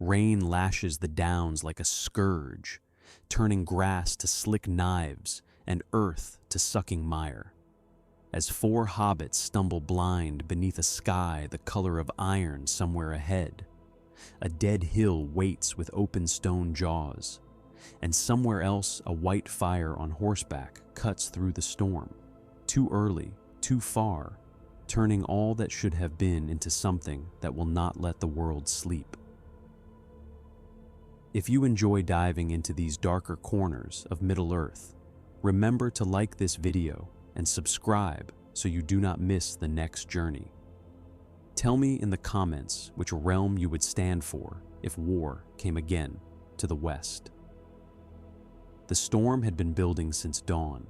Rain lashes the downs like a scourge, turning grass to slick knives and earth to sucking mire. As four hobbits stumble blind beneath a sky the color of iron somewhere ahead, a dead hill waits with open stone jaws, and somewhere else a white fire on horseback cuts through the storm, too early, too far, turning all that should have been into something that will not let the world sleep. If you enjoy diving into these darker corners of Middle-earth, remember to like this video and subscribe so you do not miss the next journey. Tell me in the comments which realm you would stand for if war came again to the west. The storm had been building since dawn.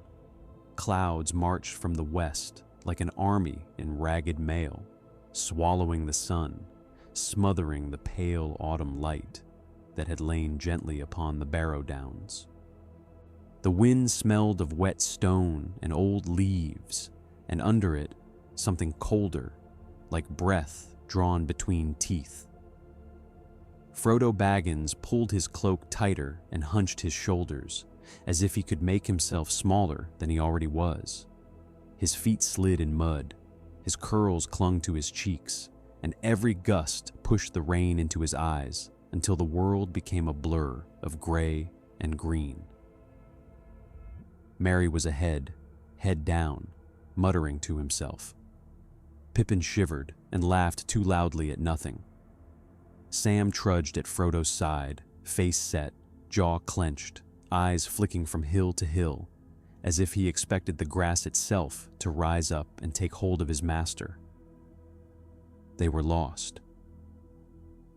Clouds marched from the west like an army in ragged mail, swallowing the sun, smothering the pale autumn light that had lain gently upon the Barrow-Downs. The wind smelled of wet stone and old leaves, and under it, something colder, like breath drawn between teeth. Frodo Baggins pulled his cloak tighter and hunched his shoulders, as if he could make himself smaller than he already was. His feet slid in mud, his curls clung to his cheeks, and every gust pushed the rain into his eyes until the world became a blur of gray and green. Merry was ahead, head down, muttering to himself. Pippin shivered and laughed too loudly at nothing. Sam trudged at Frodo's side, face set, jaw clenched, eyes flicking from hill to hill, as if he expected the grass itself to rise up and take hold of his master. They were lost.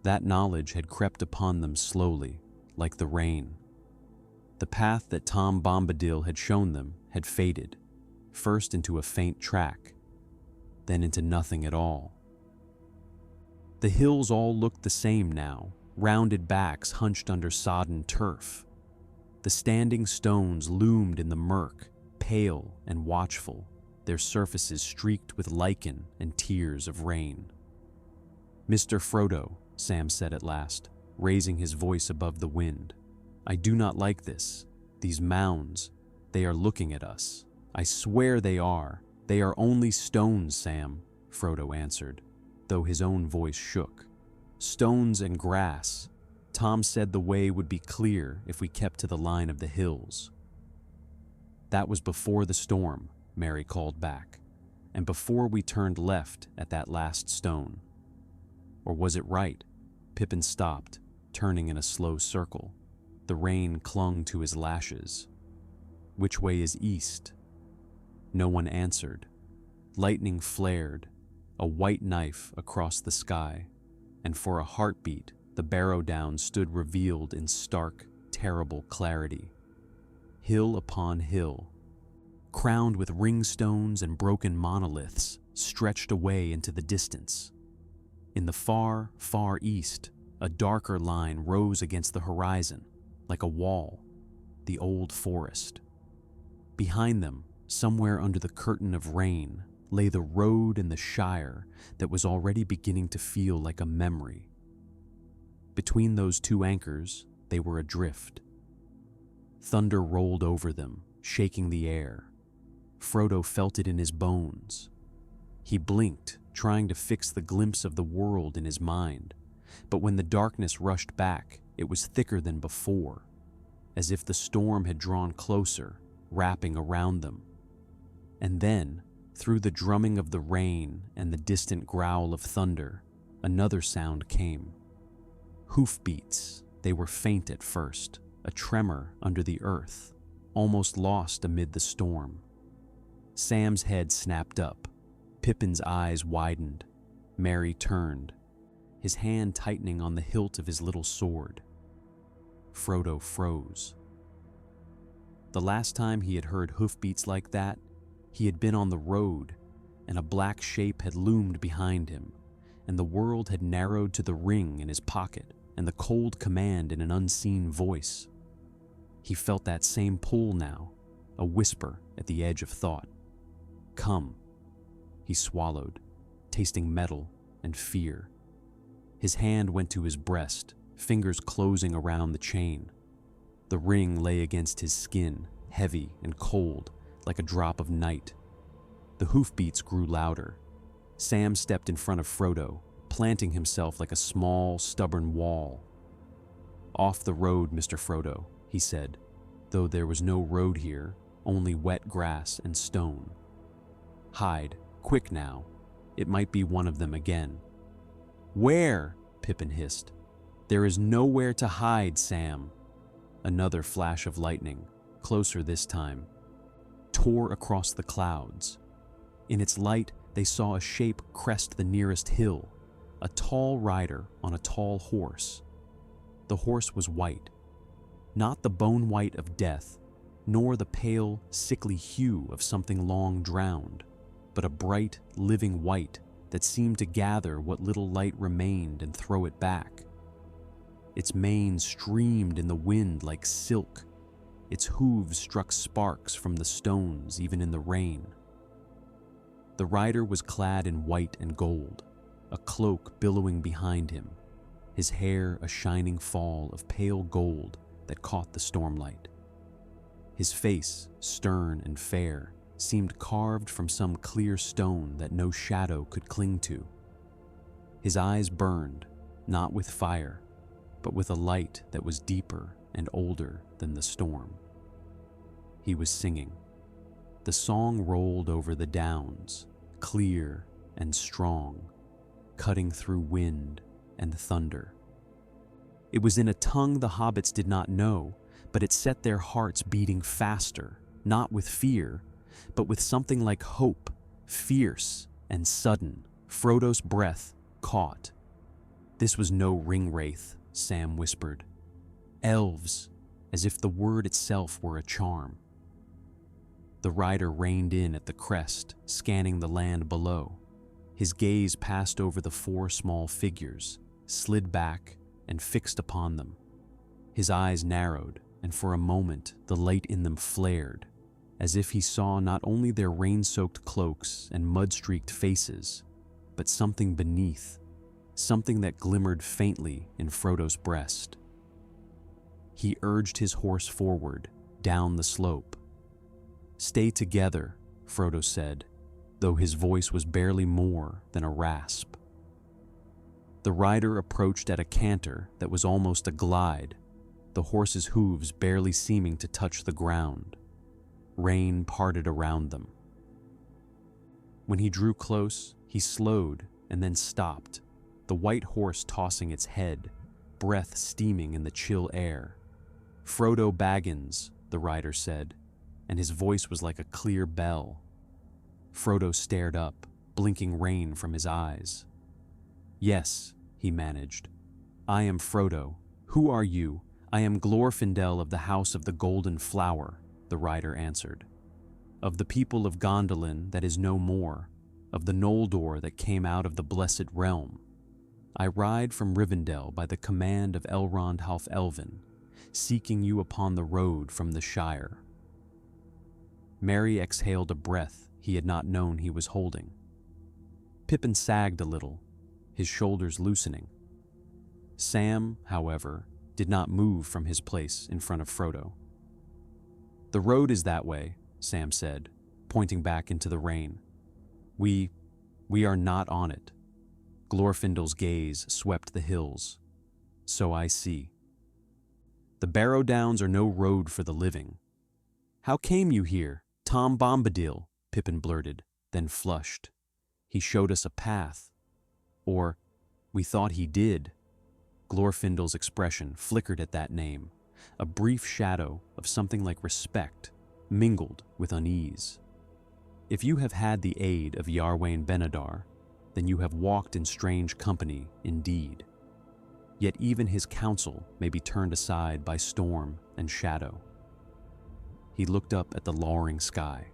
That knowledge had crept upon them slowly, like the rain. The path that Tom Bombadil had shown them had faded, first into a faint track, then into nothing at all. The hills all looked the same now, rounded backs hunched under sodden turf. The standing stones loomed in the murk, pale and watchful, their surfaces streaked with lichen and tears of rain. "Mr. Frodo," Sam said at last, raising his voice above the wind, "I do not like this. These mounds, they are looking at us. I swear they are. They are only stones, Sam," Frodo answered, though his own voice shook. "Stones and grass. Tom said the way would be clear if we kept to the line of the hills." "That was before the storm," Merry called back, "and before we turned left at that last stone." Or was it right? Pippin stopped, turning in a slow circle. The rain clung to his lashes. "Which way is east?" No one answered. Lightning flared, a white knife across the sky, and for a heartbeat, the Barrow-Downs stood revealed in stark, terrible clarity. Hill upon hill, crowned with ringstones and broken monoliths, stretched away into the distance. In the far, far east, a darker line rose against the horizon, like a wall, the old forest. Behind them, somewhere under the curtain of rain, lay the road in the Shire that was already beginning to feel like a memory. Between those two anchors, they were adrift. Thunder rolled over them, shaking the air. Frodo felt it in his bones. He blinked, trying to fix the glimpse of the world in his mind, but when the darkness rushed back, it was thicker than before, as if the storm had drawn closer, wrapping around them. And then, through the drumming of the rain and the distant growl of thunder, another sound came. Hoofbeats. They were faint at first, a tremor under the earth, almost lost amid the storm. Sam's head snapped up. Pippin's eyes widened. Merry turned, his hand tightening on the hilt of his little sword. Frodo froze. The last time he had heard hoofbeats like that, he had been on the road, and a black shape had loomed behind him, and the world had narrowed to the ring in his pocket and the cold command in an unseen voice. He felt that same pull now, a whisper at the edge of thought. "Come." He swallowed, tasting metal and fear. His hand went to his breast, fingers closing around the chain. The ring lay against his skin, heavy and cold, like a drop of night. The hoofbeats grew louder. Sam stepped in front of Frodo, planting himself like a small, stubborn wall. "Off the road, Mr. Frodo," he said, though there was no road here, only wet grass and stone. "Hide, quick now. It might be one of them again." "Where?" Pippin hissed. "There is nowhere to hide, Sam." Another flash of lightning, closer this time, tore across the clouds. In its light, they saw a shape crest the nearest hill, a tall rider on a tall horse. The horse was white, not the bone white of death, nor the pale, sickly hue of something long drowned, but a bright, living white that seemed to gather what little light remained and throw it back. Its mane streamed in the wind like silk. Its hooves struck sparks from the stones even in the rain. The rider was clad in white and gold, a cloak billowing behind him, his hair a shining fall of pale gold that caught the stormlight. His face, stern and fair, seemed carved from some clear stone that no shadow could cling to. His eyes burned, not with fire, but with a light that was deeper and older than the storm. He was singing. The song rolled over the downs, clear and strong, cutting through wind and thunder. It was in a tongue the hobbits did not know, but it set their hearts beating faster, not with fear, but with something like hope, fierce and sudden. Frodo's breath caught. "This was no ring wraith," Sam whispered. "Elves," as if the word itself were a charm. The rider reined in at the crest, scanning the land below. His gaze passed over the four small figures, slid back, and fixed upon them. His eyes narrowed, and for a moment the light in them flared, as if he saw not only their rain-soaked cloaks and mud-streaked faces, but something beneath, something that glimmered faintly in Frodo's breast. He urged his horse forward, down the slope. "Stay together," Frodo said, though his voice was barely more than a rasp. The rider approached at a canter that was almost a glide, the horse's hooves barely seeming to touch the ground. Rain parted around them. When he drew close, he slowed and then stopped, the white horse tossing its head, breath steaming in the chill air. "Frodo Baggins," the rider said, and his voice was like a clear bell. Frodo stared up, blinking rain from his eyes. "Yes," he managed. "I am Frodo. Who are you?" "I am Glorfindel of the House of the Golden Flower," the rider answered. "Of the people of Gondolin that is no more, of the Noldor that came out of the Blessed Realm. I ride from Rivendell by the command of Elrond Half-Elven, seeking you upon the road from the Shire." Merry exhaled a breath he had not known he was holding. Pippin sagged a little, his shoulders loosening. Sam, however, did not move from his place in front of Frodo. "The road is that way," Sam said, pointing back into the rain. We are not on it." Glorfindel's gaze swept the hills. "So I see. The Barrow-Downs are no road for the living." "How came you here, Tom Bombadil?" Pippin blurted, then flushed. "He showed us a path. Or, we thought he did." Glorfindel's expression flickered at that name, a brief shadow of something like respect, mingled with unease. "If you have had the aid of Iarwain Benedar, then you have walked in strange company indeed. Yet even his counsel may be turned aside by storm and shadow." He looked up at the lowering sky.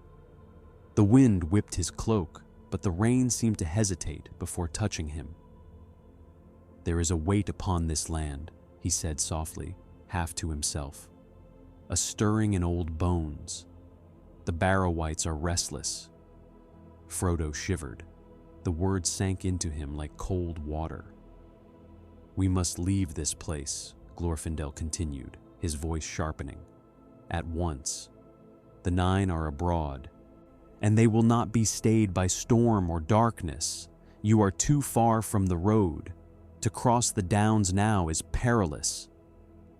The wind whipped his cloak, but the rain seemed to hesitate before touching him. "There is a weight upon this land," he said softly, half to himself. "A stirring in old bones. The barrow-wights are restless." Frodo shivered. The words sank into him like cold water. "We must leave this place," Glorfindel continued, his voice sharpening. "At once. The 9 are abroad, and they will not be stayed by storm or darkness. You are too far from the road. To cross the downs now is perilous."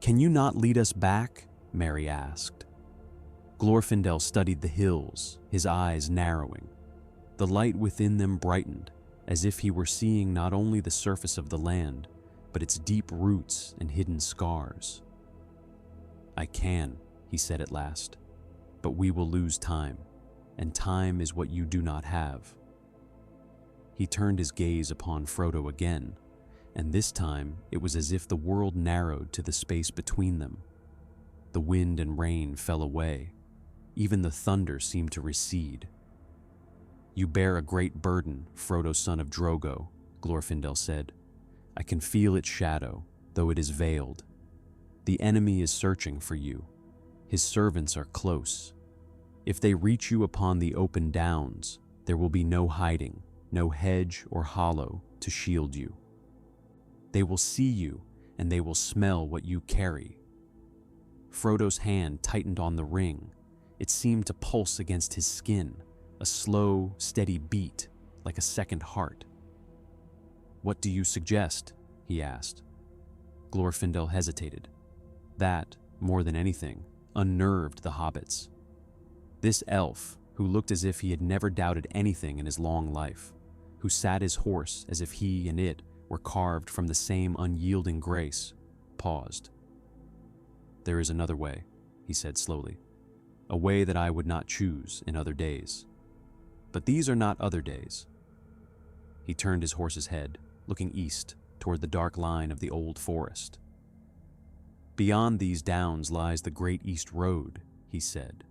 "Can you not lead us back?" Merry asked. Glorfindel studied the hills, his eyes narrowing. The light within them brightened, as if he were seeing not only the surface of the land, but its deep roots and hidden scars. "I can," he said at last, "but we will lose time, and time is what you do not have." He turned his gaze upon Frodo again, and this time it was as if the world narrowed to the space between them. The wind and rain fell away. Even the thunder seemed to recede. "You bear a great burden, Frodo, son of Drogo," Glorfindel said. "I can feel its shadow, though it is veiled. The enemy is searching for you. His servants are close. If they reach you upon the open downs, there will be no hiding, no hedge or hollow to shield you. They will see you, and they will smell what you carry." Frodo's hand tightened on the ring. It seemed to pulse against his skin, a slow, steady beat, like a second heart. "What do you suggest?" he asked. Glorfindel hesitated. That, more than anything, unnerved the hobbits. This elf, who looked as if he had never doubted anything in his long life, who sat his horse as if he and it were carved from the same unyielding grace, paused. "There is another way," he said slowly. "A way that I would not choose in other days. But these are not other days." He turned his horse's head, looking east toward the dark line of the old forest. "Beyond these downs lies the great East Road," he said.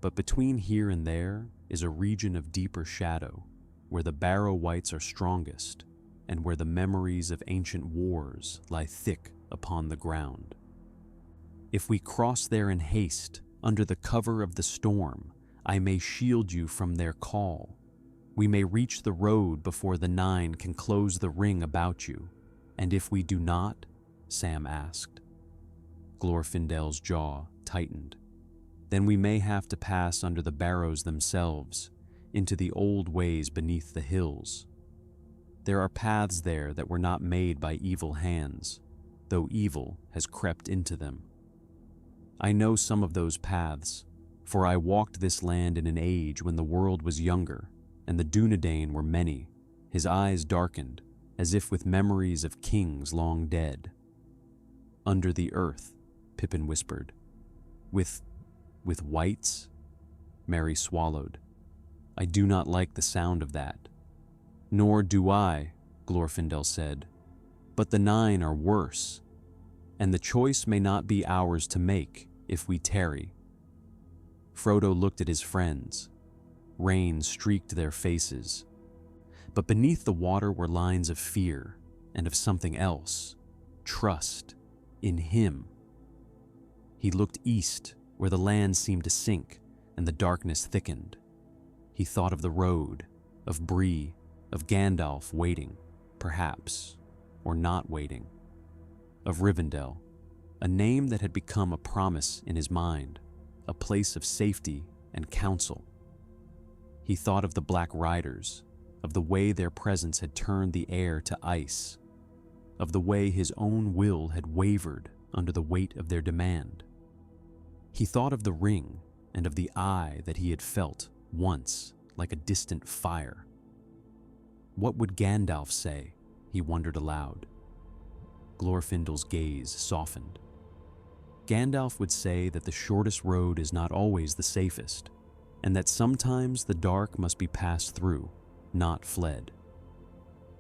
"But between here and there is a region of deeper shadow, where the barrow-wights are strongest, and where the memories of ancient wars lie thick upon the ground. If we cross there in haste, under the cover of the storm, I may shield you from their call. We may reach the road before the 9 can close the ring about you. And if we do not?" Sam asked. Glorfindel's jaw tightened. "Then we may have to pass under the barrows themselves, into the old ways beneath the hills. There are paths there that were not made by evil hands, though evil has crept into them. I know some of those paths, for I walked this land in an age when the world was younger, and the Dunedain were many." His eyes darkened, as if with memories of kings long dead. "Under the earth," Pippin whispered. With wights?" Merry swallowed. "I do not like the sound of that." "Nor do I," Glorfindel said. "But the 9 are worse, and the choice may not be ours to make if we tarry." Frodo looked at his friends. Rain streaked their faces. But beneath the water were lines of fear and of something else, trust in him. He looked east, where the land seemed to sink and the darkness thickened. He thought of the road, of Bree, of Gandalf waiting, perhaps, or not waiting. Of Rivendell, a name that had become a promise in his mind, a place of safety and counsel. He thought of the Black Riders, of the way their presence had turned the air to ice, of the way his own will had wavered under the weight of their demand. He thought of the ring and of the eye that he had felt once like a distant fire. What would Gandalf say? He wondered aloud. Glorfindel's gaze softened. Gandalf would say that the shortest road is not always the safest, and that sometimes the dark must be passed through, not fled.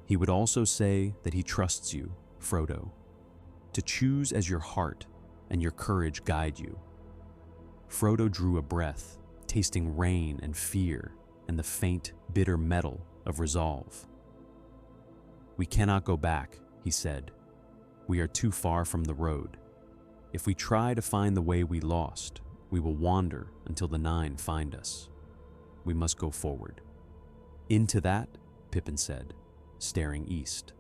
He would also say that he trusts you, Frodo, to choose as your heart and your courage guide you. Frodo drew a breath, tasting rain and fear and the faint, bitter metal of resolve. "We cannot go back," he said. "We are too far from the road. If we try to find the way we lost, we will wander until the 9 find us. We must go forward." "Into that?" Pippin said, staring east.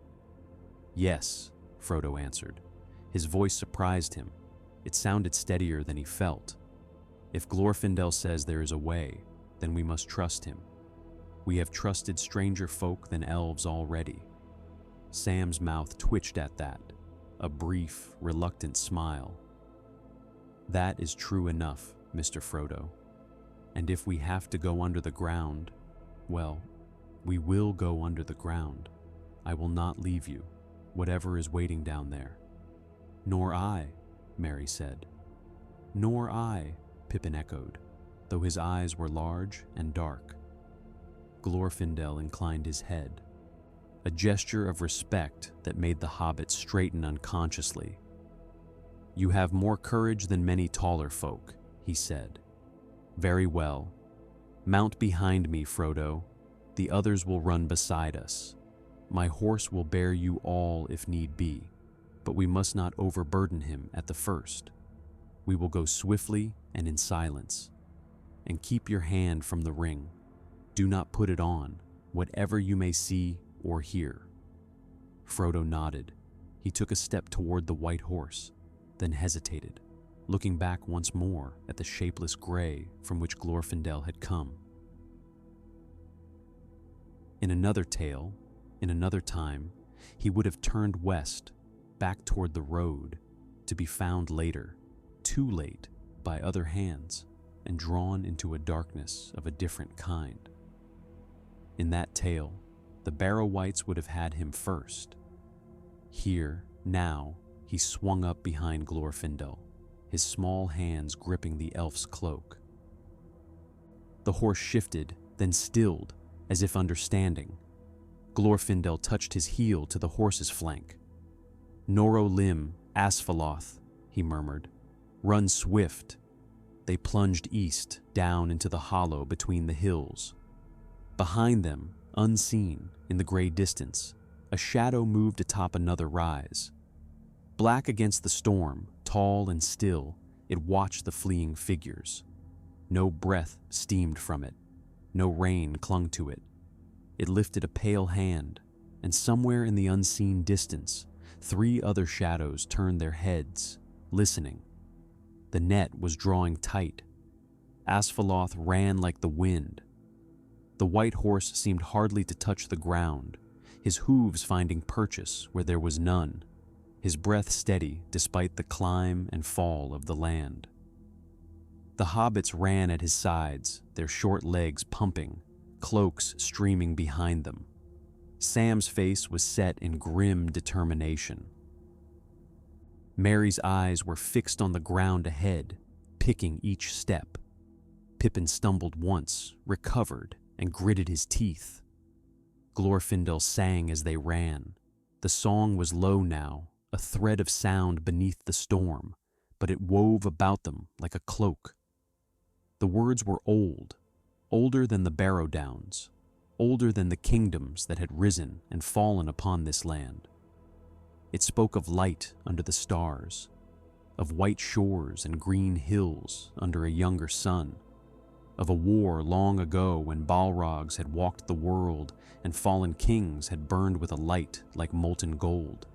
"Yes," Frodo answered. His voice surprised him. It sounded steadier than he felt. If Glorfindel says there is a way, then we must trust him. We have trusted stranger folk than elves already. Sam's mouth twitched at that, a brief, reluctant smile. That is true enough, Mr. Frodo. And if we have to go under the ground, well, we will go under the ground. I will not leave you, whatever is waiting down there. Nor I, Merry said. Nor I, Pippin echoed, though his eyes were large and dark. Glorfindel inclined his head, a gesture of respect that made the hobbit straighten unconsciously. You have more courage than many taller folk, he said. Very well. Mount behind me, Frodo. The others will run beside us. My horse will bear you all if need be, but we must not overburden him at the first. We will go swiftly and in silence. And keep your hand from the ring. Do not put it on, whatever you may see or hear. Frodo nodded. He took a step toward the white horse, then hesitated, looking back once more at the shapeless gray from which Glorfindel had come. In another tale, in another time, he would have turned west, back toward the road, to be found later, too late, by other hands, and drawn into a darkness of a different kind. In that tale, the barrow-wights would have had him first. Here, now, he swung up behind Glorfindel, his small hands gripping the elf's cloak. The horse shifted, then stilled, as if understanding. Glorfindel touched his heel to the horse's flank. Noro lim, Asphaloth, he murmured. Run swift. They plunged east, down into the hollow between the hills. Behind them, unseen, in the gray distance, a shadow moved atop another rise. Black against the storm, tall and still, it watched the fleeing figures. No breath steamed from it. No rain clung to it. It lifted a pale hand, and somewhere in the unseen distance, 3 other shadows turned their heads, listening. The net was drawing tight. Asphaloth ran like the wind. The white horse seemed hardly to touch the ground, his hooves finding purchase where there was none, his breath steady despite the climb and fall of the land. The hobbits ran at his sides, their short legs pumping, cloaks streaming behind them. Sam's face was set in grim determination. Merry's eyes were fixed on the ground ahead, picking each step. Pippin stumbled once, recovered, and gritted his teeth. Glorfindel sang as they ran. The song was low now, a thread of sound beneath the storm, but it wove about them like a cloak. The words were old, older than the Barrow-Downs, older than the kingdoms that had risen and fallen upon this land. It spoke of light under the stars, of white shores and green hills under a younger sun, of a war long ago when Balrogs had walked the world and fallen kings had burned with a light like molten gold.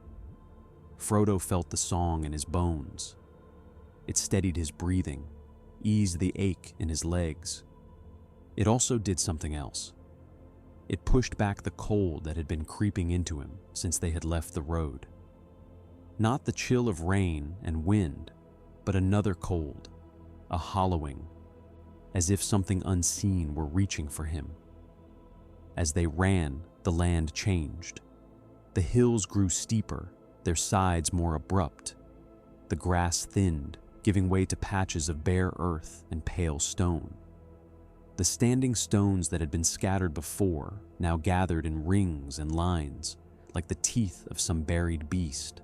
Frodo felt the song in his bones. It steadied his breathing, eased the ache in his legs. It also did something else. It pushed back the cold that had been creeping into him since they had left the road. Not the chill of rain and wind, but another cold, a hollowing, as if something unseen were reaching for him. As they ran, the land changed. The hills grew steeper, their sides more abrupt. The grass thinned, giving way to patches of bare earth and pale stone. The standing stones that had been scattered before now gathered in rings and lines, like the teeth of some buried beast.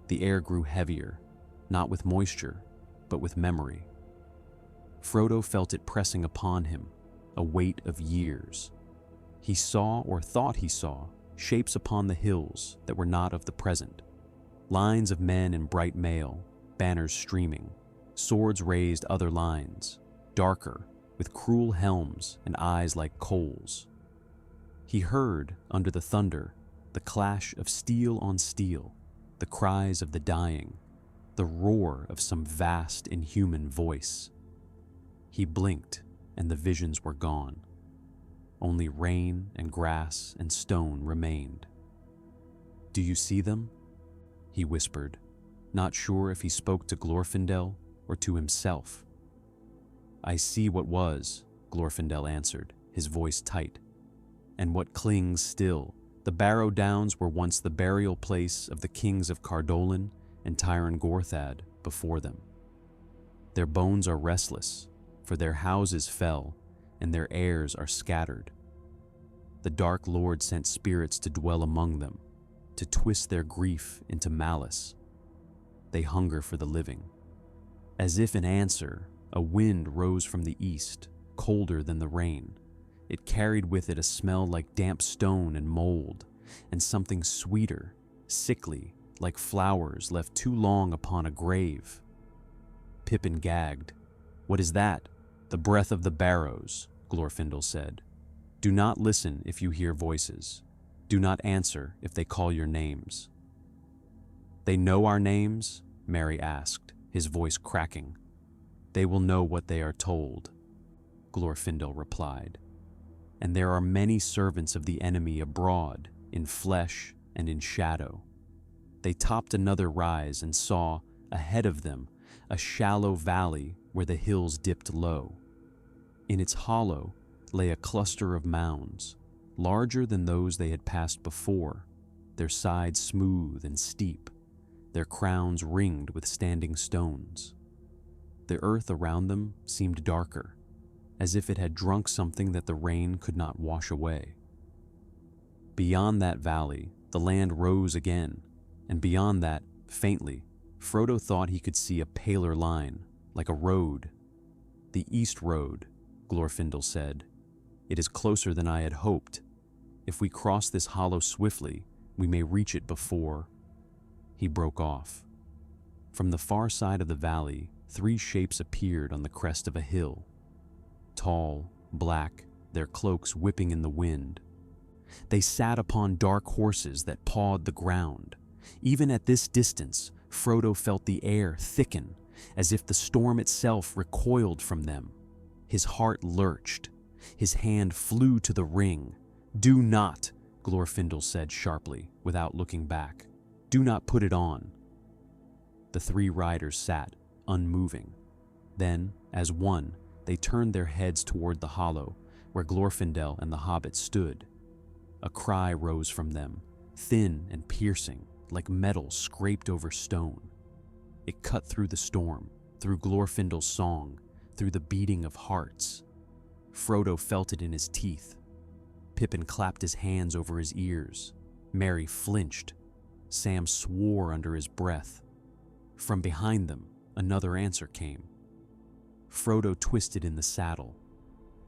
The air grew heavier, not with moisture, but with memory. Frodo felt it pressing upon him, a weight of years. He saw, or thought he saw, shapes upon the hills that were not of the present. Lines of men in bright mail, banners streaming, swords raised other lines, darker, with cruel helms and eyes like coals. He heard, under the thunder, the clash of steel on steel, the cries of the dying, the roar of some vast, inhuman voice. He blinked, and the visions were gone. Only rain and grass and stone remained. "Do you see them?" he whispered, not sure if he spoke to Glorfindel or to himself. "I see what was," Glorfindel answered, his voice tight. "And what clings still. The Barrow-Downs were once the burial place of the kings of Cardolan and Tyrant Gorthad before them. Their bones are restless, for their houses fell, and their heirs are scattered. The Dark Lord sent spirits to dwell among them, to twist their grief into malice. They hunger for the living." As if in answer, a wind rose from the east, colder than the rain. It carried with it a smell like damp stone and mold, and something sweeter, sickly, like flowers left too long upon a grave. Pippin gagged. "What is that?" "The breath of the Barrows," Glorfindel said. "Do not listen if you hear voices. Do not answer if they call your names." "They know our names?" Merry asked, his voice cracking. "They will know what they are told," Glorfindel replied. "And there are many servants of the enemy abroad, in flesh and in shadow." They topped another rise and saw, ahead of them, a shallow valley where the hills dipped low. In its hollow lay a cluster of mounds, larger than those they had passed before, their sides smooth and steep, their crowns ringed with standing stones. The earth around them seemed darker, as if it had drunk something that the rain could not wash away. Beyond that valley, the land rose again, and beyond that, faintly, Frodo thought he could see a paler line, like a road. "The East Road," Glorfindel said. "It is closer than I had hoped. If we cross this hollow swiftly, we may reach it before—" He broke off. From the far side of the valley, 3 shapes appeared on the crest of a hill. Tall, black, their cloaks whipping in the wind. They sat upon dark horses that pawed the ground. Even at this distance, Frodo felt the air thicken, as if the storm itself recoiled from them. His heart lurched. His hand flew to the ring. "Do not," Glorfindel said sharply, without looking back. "Do not put it on." The 3 riders sat, unmoving. Then, as one, they turned their heads toward the hollow, where Glorfindel and the hobbit stood. A cry rose from them, thin and piercing, like metal scraped over stone. It cut through the storm, through Glorfindel's song, through the beating of hearts. Frodo felt it in his teeth. Pippin clapped his hands over his ears. Merry flinched. Sam swore under his breath. From behind them, another answer came. Frodo twisted in the saddle.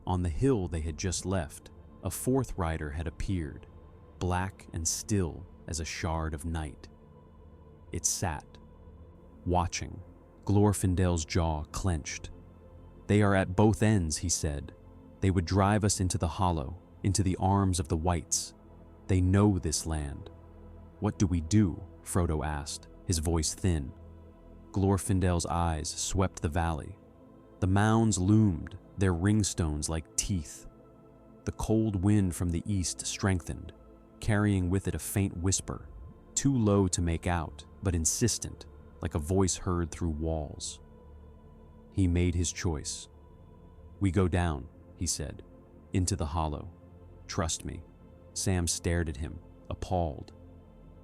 On the hill they had just left, a 4th rider had appeared, black and still as a shard of night. It sat, watching. Glorfindel's jaw clenched. "They are at both ends," he said. "They would drive us into the hollow, into the arms of the wights. They know this land." "What do we do?" Frodo asked, his voice thin. Glorfindel's eyes swept the valley. The mounds loomed, their ringstones like teeth. The cold wind from the east strengthened, carrying with it a faint whisper, too low to make out, but insistent, like a voice heard through walls. He made his choice. "We go down," he said, "into the hollow. Trust me." Sam stared at him, appalled.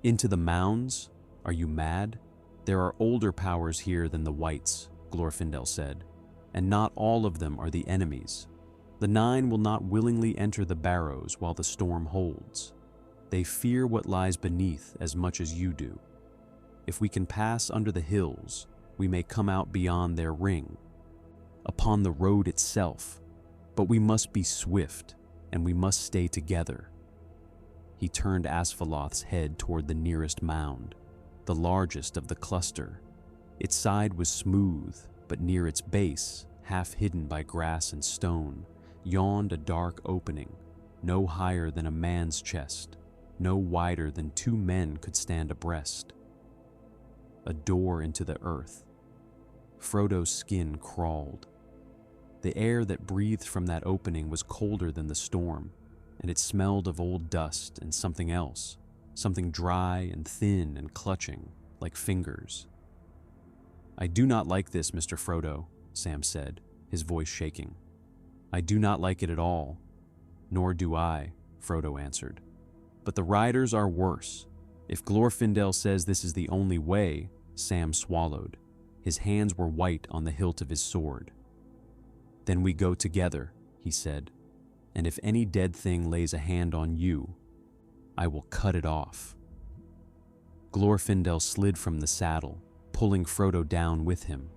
"Into the mounds? Are you mad? There are older powers here than the wights," Glorfindel said, "and not all of them are the enemies. The 9 will not willingly enter the Barrows while the storm holds. They fear what lies beneath as much as you do. If we can pass under the hills, we may come out beyond their ring, upon the road itself, but we must be swift, and we must stay together." He turned Asphalot's head toward the nearest mound, the largest of the cluster. Its side was smooth, but near its base, half hidden by grass and stone, yawned a dark opening, no higher than a man's chest, no wider than 2 men could stand abreast. a door into the earth. Frodo's skin crawled. The air that breathed from that opening was colder than the storm, and it smelled of old dust and something else, something dry and thin and clutching, like fingers. "I do not like this, Mr. Frodo," Sam said, his voice shaking. "I do not like it at all." "Nor do I," Frodo answered. "But the riders are worse. If Glorfindel says this is the only way," Sam swallowed. His hands were white on the hilt of his sword. "Then we go together," he said, "and if any dead thing lays a hand on you, I will cut it off." Glorfindel slid from the saddle, pulling Frodo down with him.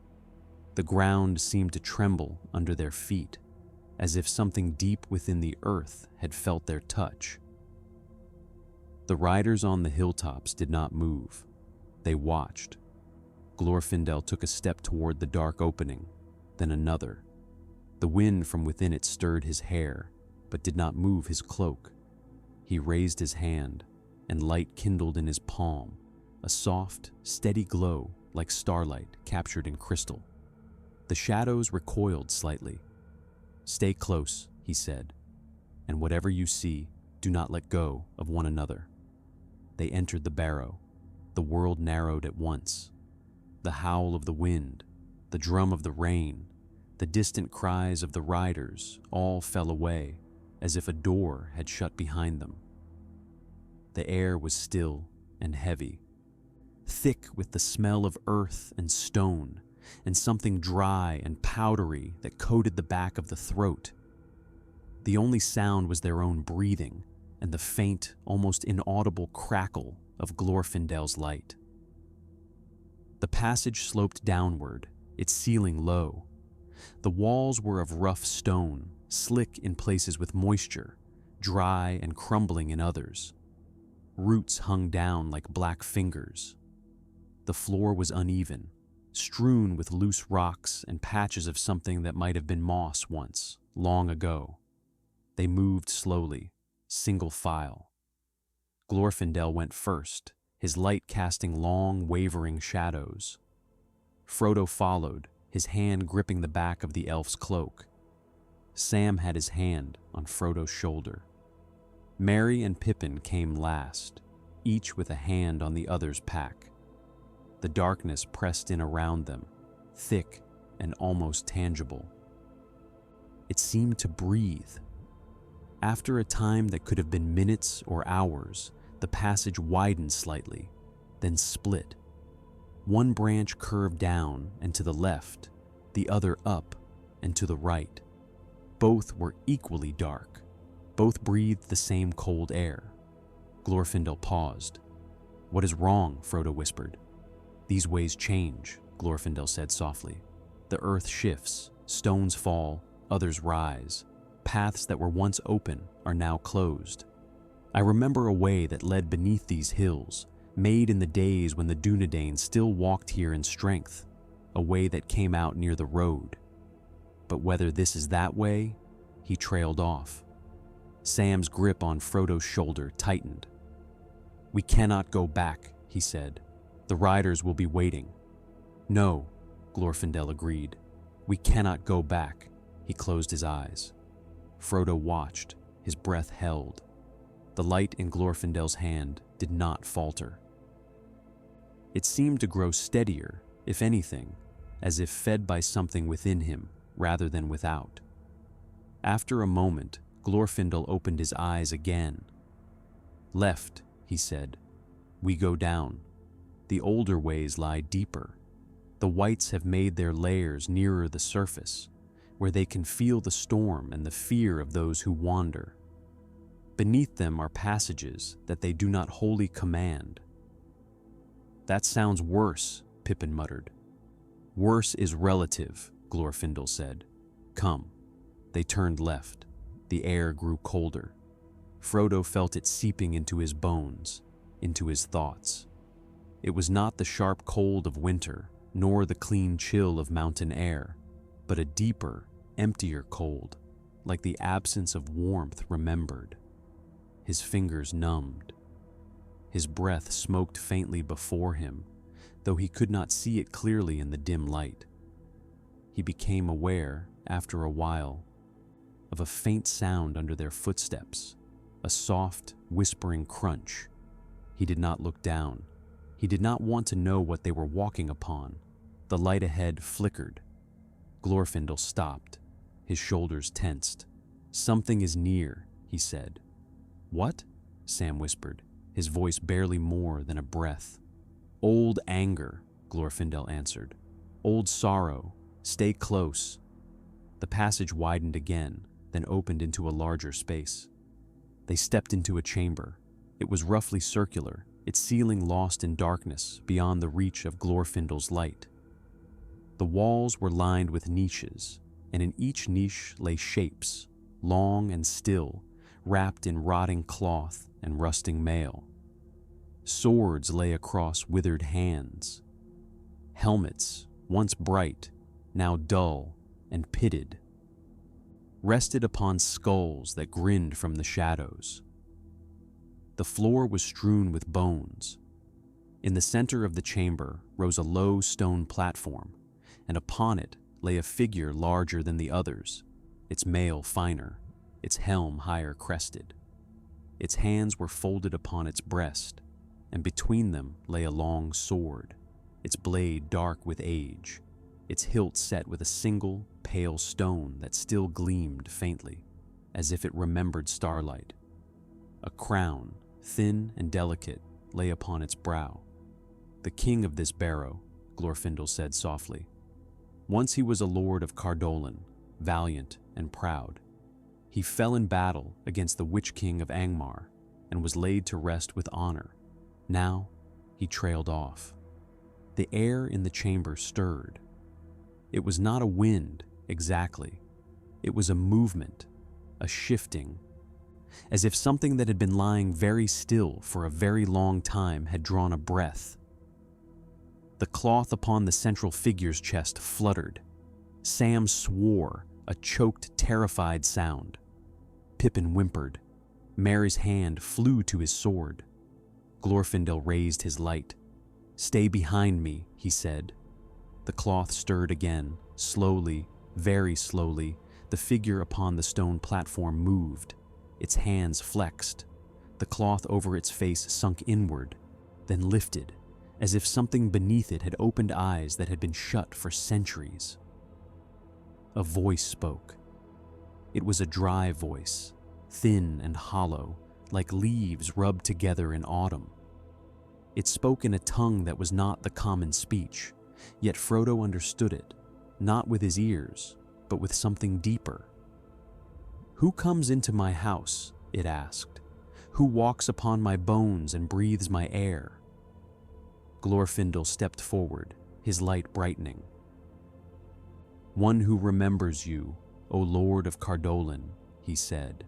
The ground seemed to tremble under their feet, as if something deep within the earth had felt their touch. The riders on the hilltops did not move. They watched. Glorfindel took a step toward the dark opening, then another. The wind from within it stirred his hair, but did not move his cloak. He raised his hand, and light kindled in his palm, a soft, steady glow like starlight captured in crystal. The shadows recoiled slightly. "Stay close," he said, "and whatever you see, do not let go of one another." They entered the barrow. The world narrowed at once. The howl of the wind, the drum of the rain, the distant cries of the riders all fell away, as if a door had shut behind them. The air was still and heavy, thick with the smell of earth and stone, and something dry and powdery that coated the back of the throat. The only sound was their own breathing and the faint, almost inaudible crackle of Glorfindel's light. The passage sloped downward, its ceiling low. The walls were of rough stone, slick in places with moisture, dry and crumbling in others. Roots hung down like black fingers. The floor was uneven, strewn with loose rocks and patches of something that might have been moss once, long ago. They moved slowly, single file. Glorfindel went first, his light casting long, wavering shadows. Frodo followed, his hand gripping the back of the elf's cloak. Sam had his hand on Frodo's shoulder. Merry and Pippin came last, each with a hand on the other's pack. The darkness pressed in around them, thick and almost tangible. It seemed to breathe. After a time that could have been minutes or hours, the passage widened slightly, then split. One branch curved down and to the left, the other up and to the right. Both were equally dark. Both breathed the same cold air. Glorfindel paused. "What is wrong?" Frodo whispered. "These ways change," Glorfindel said softly. "The earth shifts, stones fall, others rise. Paths that were once open are now closed. I remember a way that led beneath these hills, made in the days when the Dunedain still walked here in strength, a way that came out near the road. But whether this is that way," he trailed off. Sam's grip on Frodo's shoulder tightened. "We cannot go back," he said. "The riders will be waiting." "No," Glorfindel agreed. "We cannot go back." He closed his eyes. Frodo watched, his breath held. The light in Glorfindel's hand did not falter. It seemed to grow steadier, if anything, as if fed by something within him rather than without. After a moment, Glorfindel opened his eyes again. "Left," he said. "We go down. The older ways lie deeper. The wights have made their lairs nearer the surface, where they can feel the storm and the fear of those who wander. Beneath them are passages that they do not wholly command." "That sounds worse," Pippin muttered. "Worse is relative," Glorfindel said. "Come." They turned left. The air grew colder. Frodo felt it seeping into his bones, into his thoughts. It was not the sharp cold of winter, nor the clean chill of mountain air, but a deeper, emptier cold, like the absence of warmth remembered. His fingers numbed. His breath smoked faintly before him, though he could not see it clearly in the dim light. He became aware, after a while, of a faint sound under their footsteps, a soft, whispering crunch. He did not look down. He did not want to know what they were walking upon. The light ahead flickered. Glorfindel stopped, his shoulders tensed. "Something is near," he said. "What?" Sam whispered, his voice barely more than a breath. "Old anger," Glorfindel answered. "Old sorrow. Stay close." The passage widened again, then opened into a larger space. They stepped into a chamber. It was roughly circular, its ceiling lost in darkness beyond the reach of Glorfindel's light. The walls were lined with niches, and in each niche lay shapes, long and still, wrapped in rotting cloth and rusting mail. Swords lay across withered hands. Helmets, once bright, now dull and pitted, rested upon skulls that grinned from the shadows. The floor was strewn with bones. In the center of the chamber rose a low stone platform, and upon it lay a figure larger than the others, its mail finer, its helm higher crested. Its hands were folded upon its breast, and between them lay a long sword, its blade dark with age, its hilt set with a single, pale stone that still gleamed faintly, as if it remembered starlight. A crown, thin and delicate, lay upon its brow. "The king of this barrow," Glorfindel said softly. "Once he was a lord of Cardolan, valiant and proud. He fell in battle against the Witch King of Angmar and was laid to rest with honor. Now he trailed off." The air in the chamber stirred. It was not a wind, exactly. It was a movement, a shifting, as if something that had been lying very still for a very long time had drawn a breath. The cloth upon the central figure's chest fluttered. Sam swore, a choked, terrified sound. Pippin whimpered. Merry's hand flew to his sword. Glorfindel raised his light. "Stay behind me," he said. The cloth stirred again. Slowly, very slowly, the figure upon the stone platform moved. Its hands flexed. The cloth over its face sunk inward, then lifted, as if something beneath it had opened eyes that had been shut for centuries. A voice spoke. It was a dry voice, thin and hollow, like leaves rubbed together in autumn. It spoke in a tongue that was not the common speech, yet Frodo understood it, not with his ears, but with something deeper. "Who comes into my house?" it asked. "Who walks upon my bones and breathes my air?" Glorfindel stepped forward, his light brightening. "One who remembers you, O Lord of Cardolan," he said.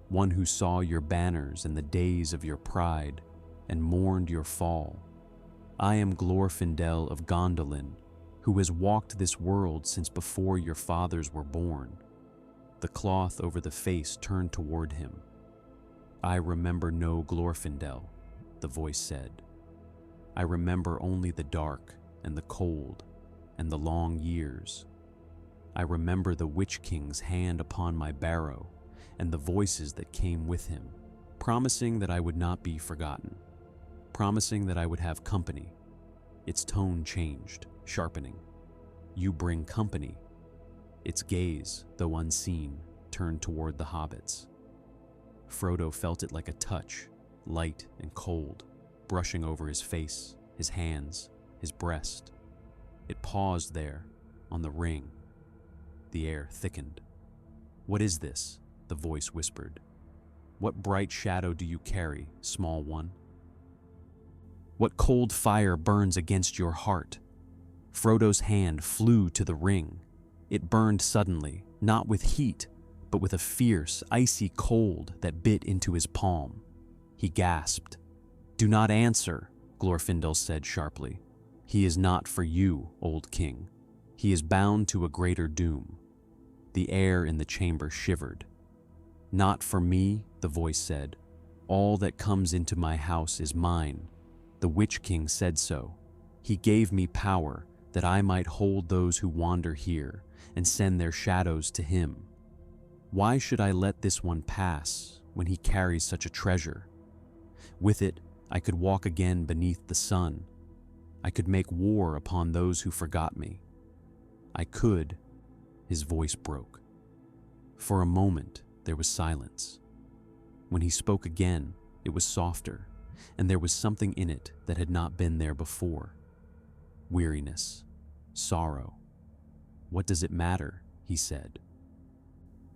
"One who saw your banners in the days of your pride and mourned your fall. I am Glorfindel of Gondolin, who has walked this world since before your fathers were born." The cloth over the face turned toward him. "I remember no Glorfindel," the voice said. "I remember only the dark and the cold and the long years. I remember the Witch King's hand upon my barrow and the voices that came with him, promising that I would not be forgotten, promising that I would have company." Its tone changed, sharpening. "You bring company." Its gaze, though unseen, turned toward the hobbits. Frodo felt it like a touch, light and cold, brushing over his face, his hands, his breast. It paused there, on the ring. The air thickened. "What is this?" the voice whispered. "What bright shadow do you carry, small one? What cold fire burns against your heart?" Frodo's hand flew to the ring. It burned suddenly, not with heat, but with a fierce, icy cold that bit into his palm. He gasped. "Do not answer," Glorfindel said sharply. "He is not for you, old king. He is bound to a greater doom." The air in the chamber shivered. "Not for me," the voice said. "All that comes into my house is mine. The Witch King said so. He gave me power that I might hold those who wander here and send their shadows to him. Why should I let this one pass when he carries such a treasure? With it, I could walk again beneath the sun. I could make war upon those who forgot me. I could. His voice broke. For a moment, there was silence. When he spoke again, it was softer, and there was something in it that had not been there before. Weariness, sorrow. What does it matter? He said.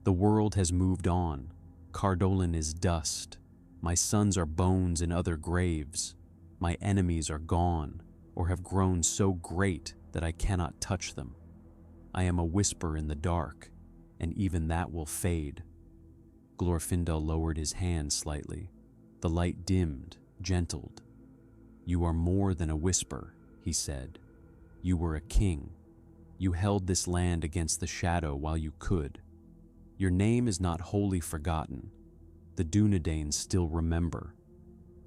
The world has moved on. Cardolan is dust. My sons are bones in other graves. My enemies are gone, or have grown so great that I cannot touch them. I am a whisper in the dark, and even that will fade. Glorfindel lowered his hand slightly. The light dimmed, gentled. You are more than a whisper, he said. You were a king. You held this land against the shadow while you could. Your name is not wholly forgotten. The Dunedain still remember.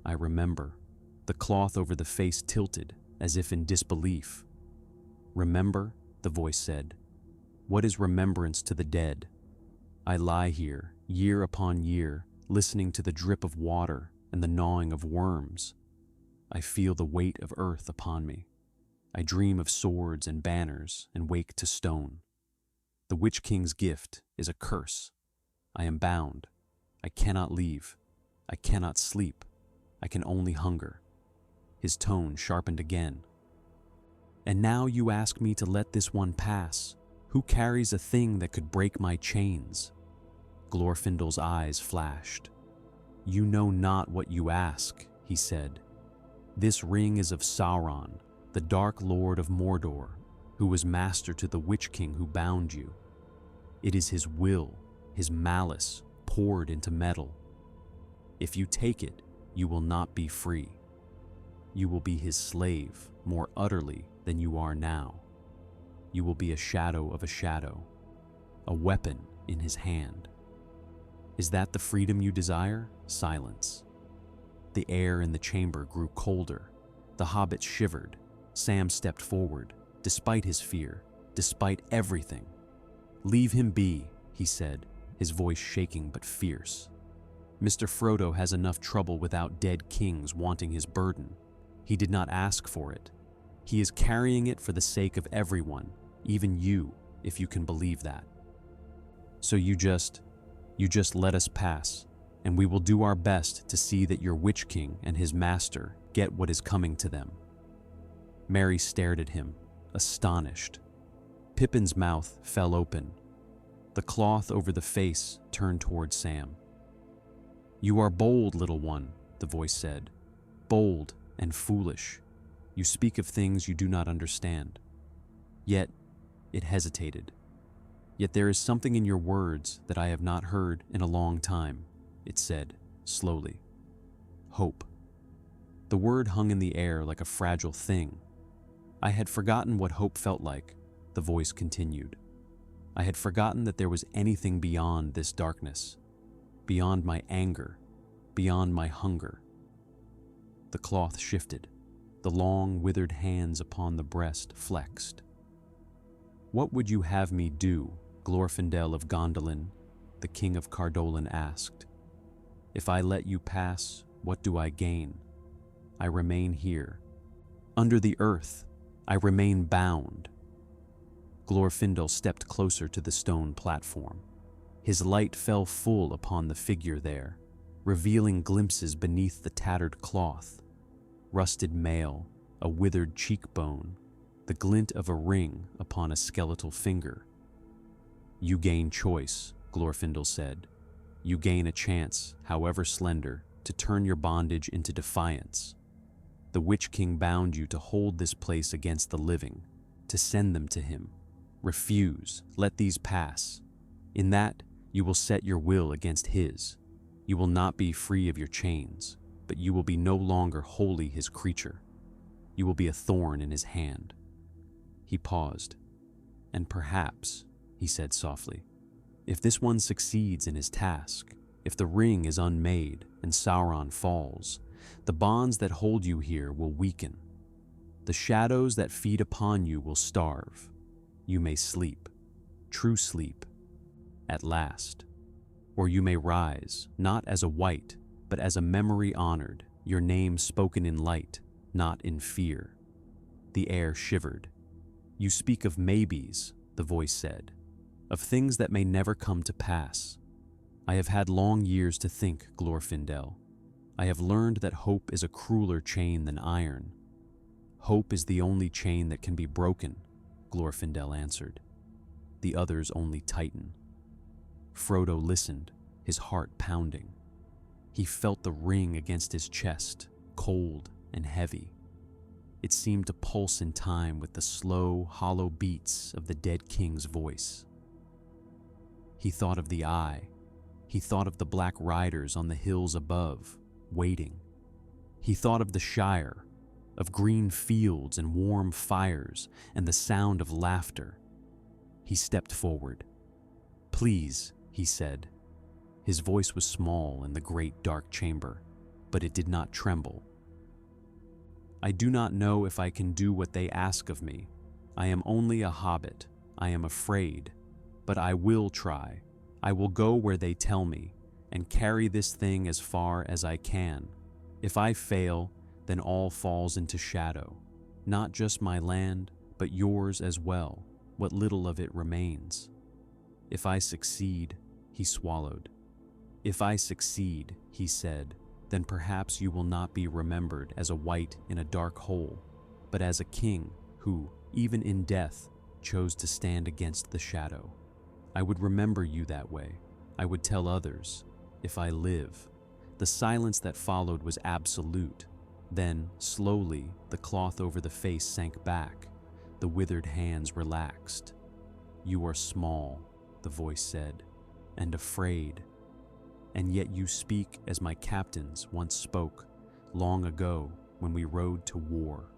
I remember. The cloth over the face tilted, as if in disbelief. Remember, the voice said. What is remembrance to the dead? I lie here, year upon year, listening to the drip of water and the gnawing of worms. I feel the weight of earth upon me. I dream of swords and banners and wake to stone. The Witch King's gift is a curse. I am bound. I cannot leave. I cannot sleep. I can only hunger. His tone sharpened again. And now you ask me to let this one pass, who carries a thing that could break my chains. Glorfindel's eyes flashed. You know not what you ask, he said. This ring is of Sauron, the Dark Lord of Mordor, who was master to the Witch King who bound you. It is his will, his malice, poured into metal. If you take it, you will not be free. You will be his slave more utterly than you are now. You will be a shadow of a shadow, a weapon in his hand. Is that the freedom you desire? Silence. The air in the chamber grew colder. The hobbit shivered. Sam stepped forward, despite his fear, despite everything. Leave him be, he said, his voice shaking but fierce. Mr. Frodo has enough trouble without dead kings wanting his burden. He did not ask for it. He is carrying it for the sake of everyone, even you, if you can believe that. So you just let us pass, and we will do our best to see that your Witch King and his master get what is coming to them. Merry stared at him, astonished. Pippin's mouth fell open. The cloth over the face turned toward Sam. You are bold, little one, the voice said. Bold and foolish. You speak of things you do not understand. Yet, it hesitated. Yet there is something in your words that I have not heard in a long time, it said, slowly. Hope. The word hung in the air like a fragile thing. I had forgotten what hope felt like, the voice continued. I had forgotten that there was anything beyond this darkness, beyond my anger, beyond my hunger. The cloth shifted. The long, withered hands upon the breast flexed. What would you have me do, Glorfindel of Gondolin? The king of Cardolan asked. If I let you pass, what do I gain? I remain here. Under the earth, I remain bound. Glorfindel stepped closer to the stone platform. His light fell full upon the figure there, revealing glimpses beneath the tattered cloth. Rusted mail, a withered cheekbone, the glint of a ring upon a skeletal finger. You gain choice, Glorfindel said. You gain a chance, however slender, to turn your bondage into defiance. The Witch King bound you to hold this place against the living, to send them to him. Refuse, let these pass. In that, you will set your will against his. You will not be free of your chains, but you will be no longer wholly his creature. You will be a thorn in his hand. He paused. And perhaps, he said softly, if this one succeeds in his task, if the ring is unmade and Sauron falls, the bonds that hold you here will weaken. The The shadows that feed upon you will starve. You may sleep, true sleep, at last. Or you may rise, not as a wight, but as a memory honored, your name spoken in light, not in fear. The air shivered. You speak of maybes, the voice said, of things that may never come to pass. I have had long years to think, Glorfindel. I have learned that hope is a crueler chain than iron. Hope is the only chain that can be broken, Glorfindel answered. The others only tighten. Frodo listened, his heart pounding. He felt the ring against his chest, cold and heavy. It seemed to pulse in time with the slow, hollow beats of the dead king's voice. He thought of the Eye. He thought of the black riders on the hills above, waiting. He thought of the Shire, of green fields and warm fires and the sound of laughter. He stepped forward. "Please," he said. His voice was small in the great dark chamber, but it did not tremble. "I do not know if I can do what they ask of me. I am only a hobbit. I am afraid. But I will try. I will go where they tell me, and carry this thing as far as I can. If I fail, then all falls into shadow. Not just my land, but yours as well, what little of it remains. If I succeed," he swallowed. "If I succeed," he said, "then perhaps you will not be remembered as a wight in a dark hole, but as a king who, even in death, chose to stand against the shadow. I would remember you that way. I would tell others, if I live." The silence that followed was absolute. Then, slowly, the cloth over the face sank back. The withered hands relaxed. "You are small," the voice said, "and afraid. And yet you speak as my captains once spoke, long ago when we rode to war.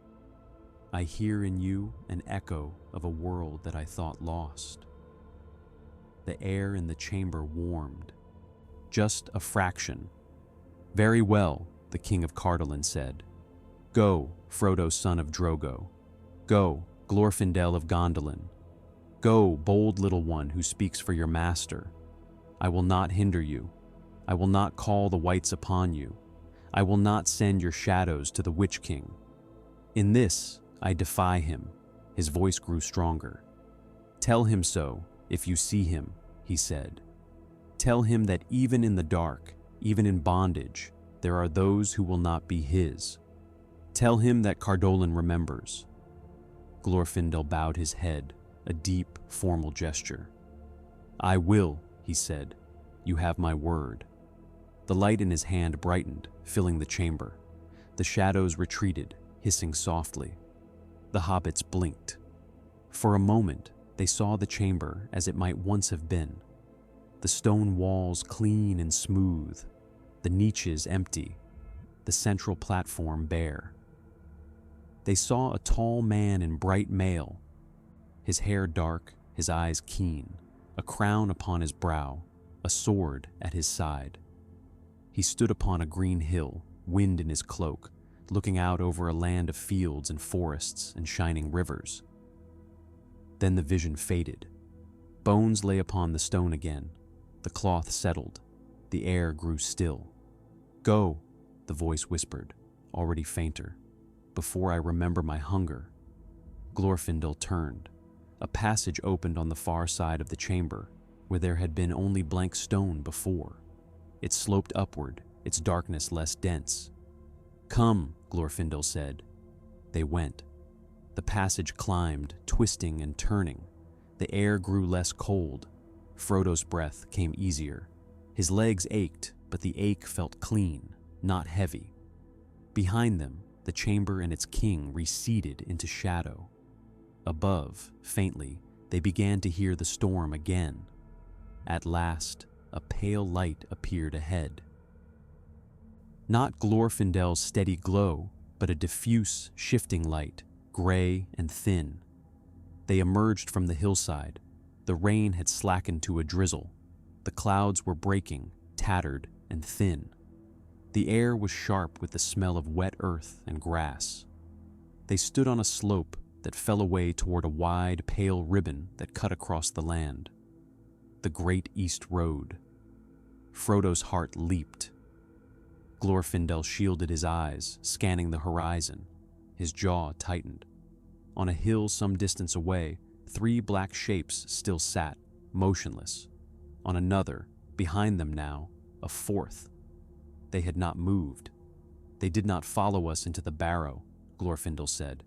I hear in you an echo of a world that I thought lost." The air in the chamber warmed. "Just a fraction." "Very well," the king of Cardolan said. "Go, Frodo son of Drogo. Go, Glorfindel of Gondolin. Go, bold little one who speaks for your master. I will not hinder you. I will not call the wights upon you. I will not send your shadows to the Witch King. In this, I defy him." His voice grew stronger. "Tell him so, if you see him," he said. "Tell him that even in the dark, even in bondage, there are those who will not be his. Tell him that Cardolan remembers." Glorfindel bowed his head, a deep, formal gesture. "I will," he said. "You have my word." The light in his hand brightened, filling the chamber. The shadows retreated, hissing softly. The hobbits blinked. For a moment, they saw the chamber as it might once have been. The stone walls clean and smooth, the niches empty, the central platform bare. They saw a tall man in bright mail, his hair dark, his eyes keen, a crown upon his brow, a sword at his side. He stood upon a green hill, wind in his cloak, looking out over a land of fields and forests and shining rivers. Then the vision faded. Bones lay upon the stone again. The cloth settled. The air grew still. "Go," the voice whispered, already fainter, "before I remember my hunger." Glorfindel turned. A passage opened on the far side of the chamber, where there had been only blank stone before. It sloped upward, its darkness less dense. "Come," Glorfindel said. They went. The passage climbed, twisting and turning. The air grew less cold. Frodo's breath came easier. His legs ached, but the ache felt clean, not heavy. Behind them, the chamber and its king receded into shadow. Above, faintly, they began to hear the storm again. At last, a pale light appeared ahead. Not Glorfindel's steady glow, but a diffuse, shifting light, gray and thin. They emerged from the hillside. The rain had slackened to a drizzle. The clouds were breaking, tattered and thin. The air was sharp with the smell of wet earth and grass. They stood on a slope that fell away toward a wide, pale ribbon that cut across the land. The Great East Road. Frodo's heart leaped. Glorfindel shielded his eyes, scanning the horizon. His jaw tightened. On a hill some distance away, 3 black shapes still sat, motionless. On another, behind them now, a 4th. They had not moved. They did not follow us into the barrow, Glorfindel said.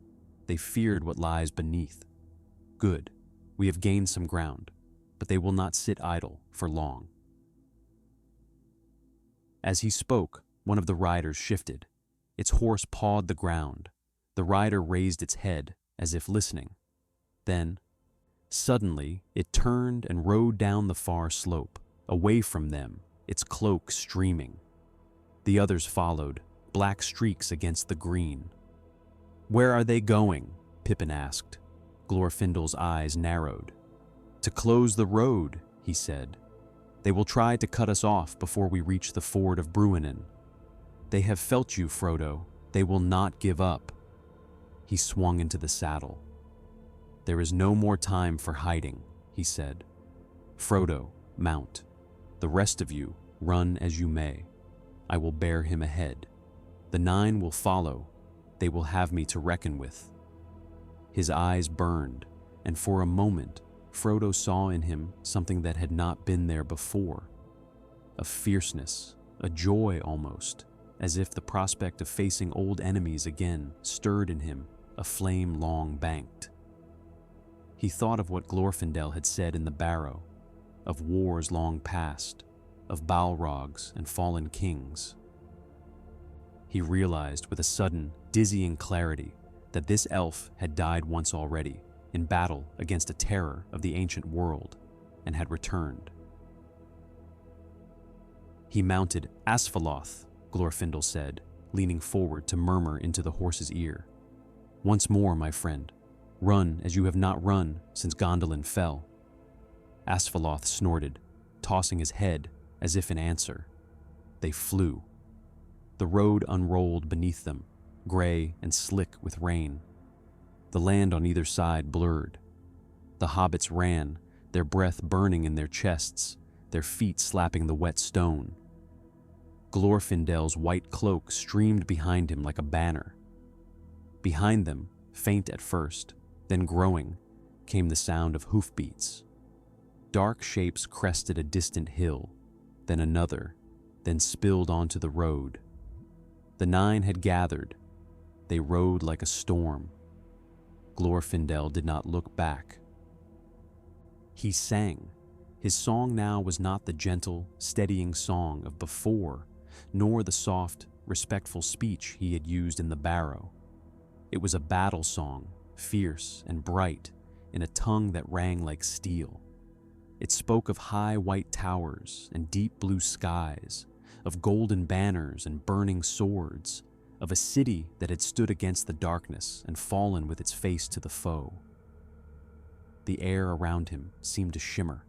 They feared what lies beneath. Good, we have gained some ground, but they will not sit idle for long. As he spoke, one of the riders shifted. Its horse pawed the ground. The rider raised its head, as if listening. Then, suddenly, it turned and rode down the far slope, away from them, its cloak streaming. The others followed, black streaks against the green. "Where are they going?" Pippin asked. Glorfindel's eyes narrowed. "To close the road," he said. "They will try to cut us off before we reach the ford of Bruinen. They have felt you, Frodo. They will not give up." He swung into the saddle. "There is no more time for hiding," he said. "Frodo, mount. The rest of you, run as you may. I will bear him ahead. The 9 will follow. They will have me to reckon with." His eyes burned, and for a moment, Frodo saw in him something that had not been there before. A fierceness, a joy almost, as if the prospect of facing old enemies again stirred in him a flame long banked. He thought of what Glorfindel had said in the barrow, of wars long past, of Balrogs and fallen kings. He realized with a sudden, dizzying clarity that this elf had died once already in battle against a terror of the ancient world and had returned. He mounted Asfaloth, Glorfindel said, leaning forward to murmur into the horse's ear. "Once more, my friend, run as you have not run since Gondolin fell." Asfaloth snorted, tossing his head as if in answer. They flew. The road unrolled beneath them, gray and slick with rain. The land on either side blurred. The hobbits ran, their breath burning in their chests, their feet slapping the wet stone. Glorfindel's white cloak streamed behind him like a banner. Behind them, faint at first, then growing, came the sound of hoofbeats. Dark shapes crested a distant hill, then another, then spilled onto the road. The 9 had gathered. They rode like a storm. Glorfindel did not look back. He sang. His song now was not the gentle, steadying song of before, nor the soft, respectful speech he had used in the barrow. It was a battle song, fierce and bright, in a tongue that rang like steel. It spoke of high white towers and deep blue skies, of golden banners and burning swords, of a city that had stood against the darkness and fallen with its face to the foe. The air around him seemed to shimmer.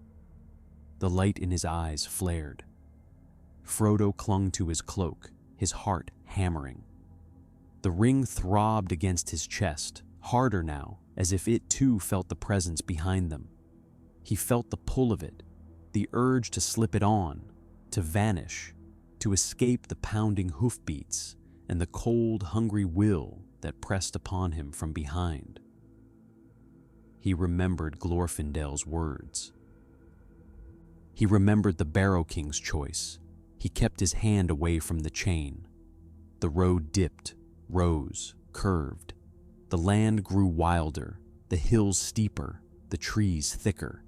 The light in his eyes flared. Frodo clung to his cloak, his heart hammering. The ring throbbed against his chest, harder now, as if it too felt the presence behind them. He felt the pull of it, the urge to slip it on, to vanish, to escape the pounding hoofbeats and the cold, hungry will that pressed upon him from behind. He remembered Glorfindel's words. He remembered the Barrow King's choice. He kept his hand away from the chain. The road dipped, rose, curved. The land grew wilder, the hills steeper, the trees thicker.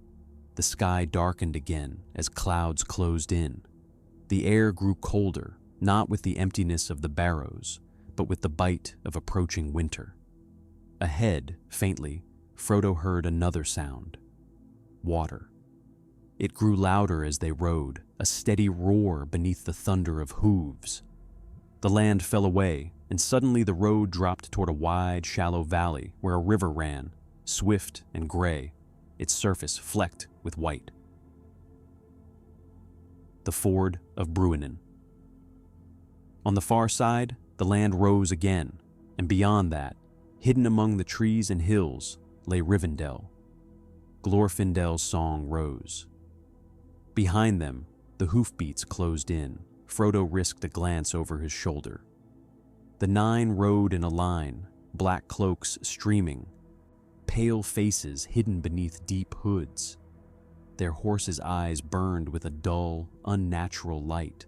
The sky darkened again as clouds closed in. The air grew colder, not with the emptiness of the barrows, but with the bite of approaching winter. Ahead, faintly, Frodo heard another sound. Water. It grew louder as they rode, a steady roar beneath the thunder of hooves. The land fell away, and suddenly the road dropped toward a wide, shallow valley where a river ran, swift and gray, its surface flecked with white. The ford of Bruinen. On the far side, the land rose again, and beyond that, Hidden among the trees and hills lay Rivendell. Glorfindel's song rose. Behind them, the hoofbeats closed in. Frodo risked a glance over his shoulder. The 9 rode in a line, black cloaks streaming, pale faces hidden beneath deep hoods. Their horses' eyes burned with a dull, unnatural light.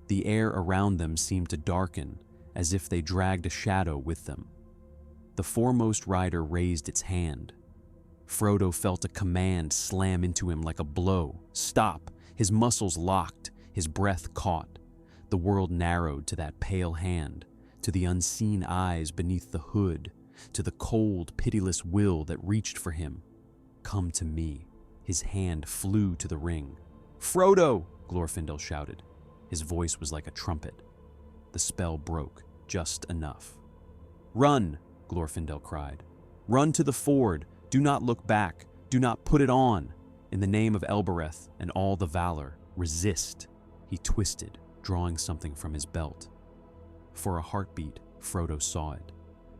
The air around them seemed to darken, as if they dragged a shadow with them. The foremost rider raised its hand. Frodo felt a command slam into him like a blow. Stop! His muscles locked, his breath caught. The world narrowed to that pale hand, to the unseen eyes beneath the hood, to the cold, pitiless will that reached for him. Come to me. His hand flew to the ring. Frodo! Glorfindel shouted. His voice was like a trumpet. The spell broke, just enough. Run! Glorfindel cried. Run to the ford. Do not look back. Do not put it on. In the name of Elbereth and all the valor, resist. He twisted, drawing something from his belt. For a heartbeat, Frodo saw it.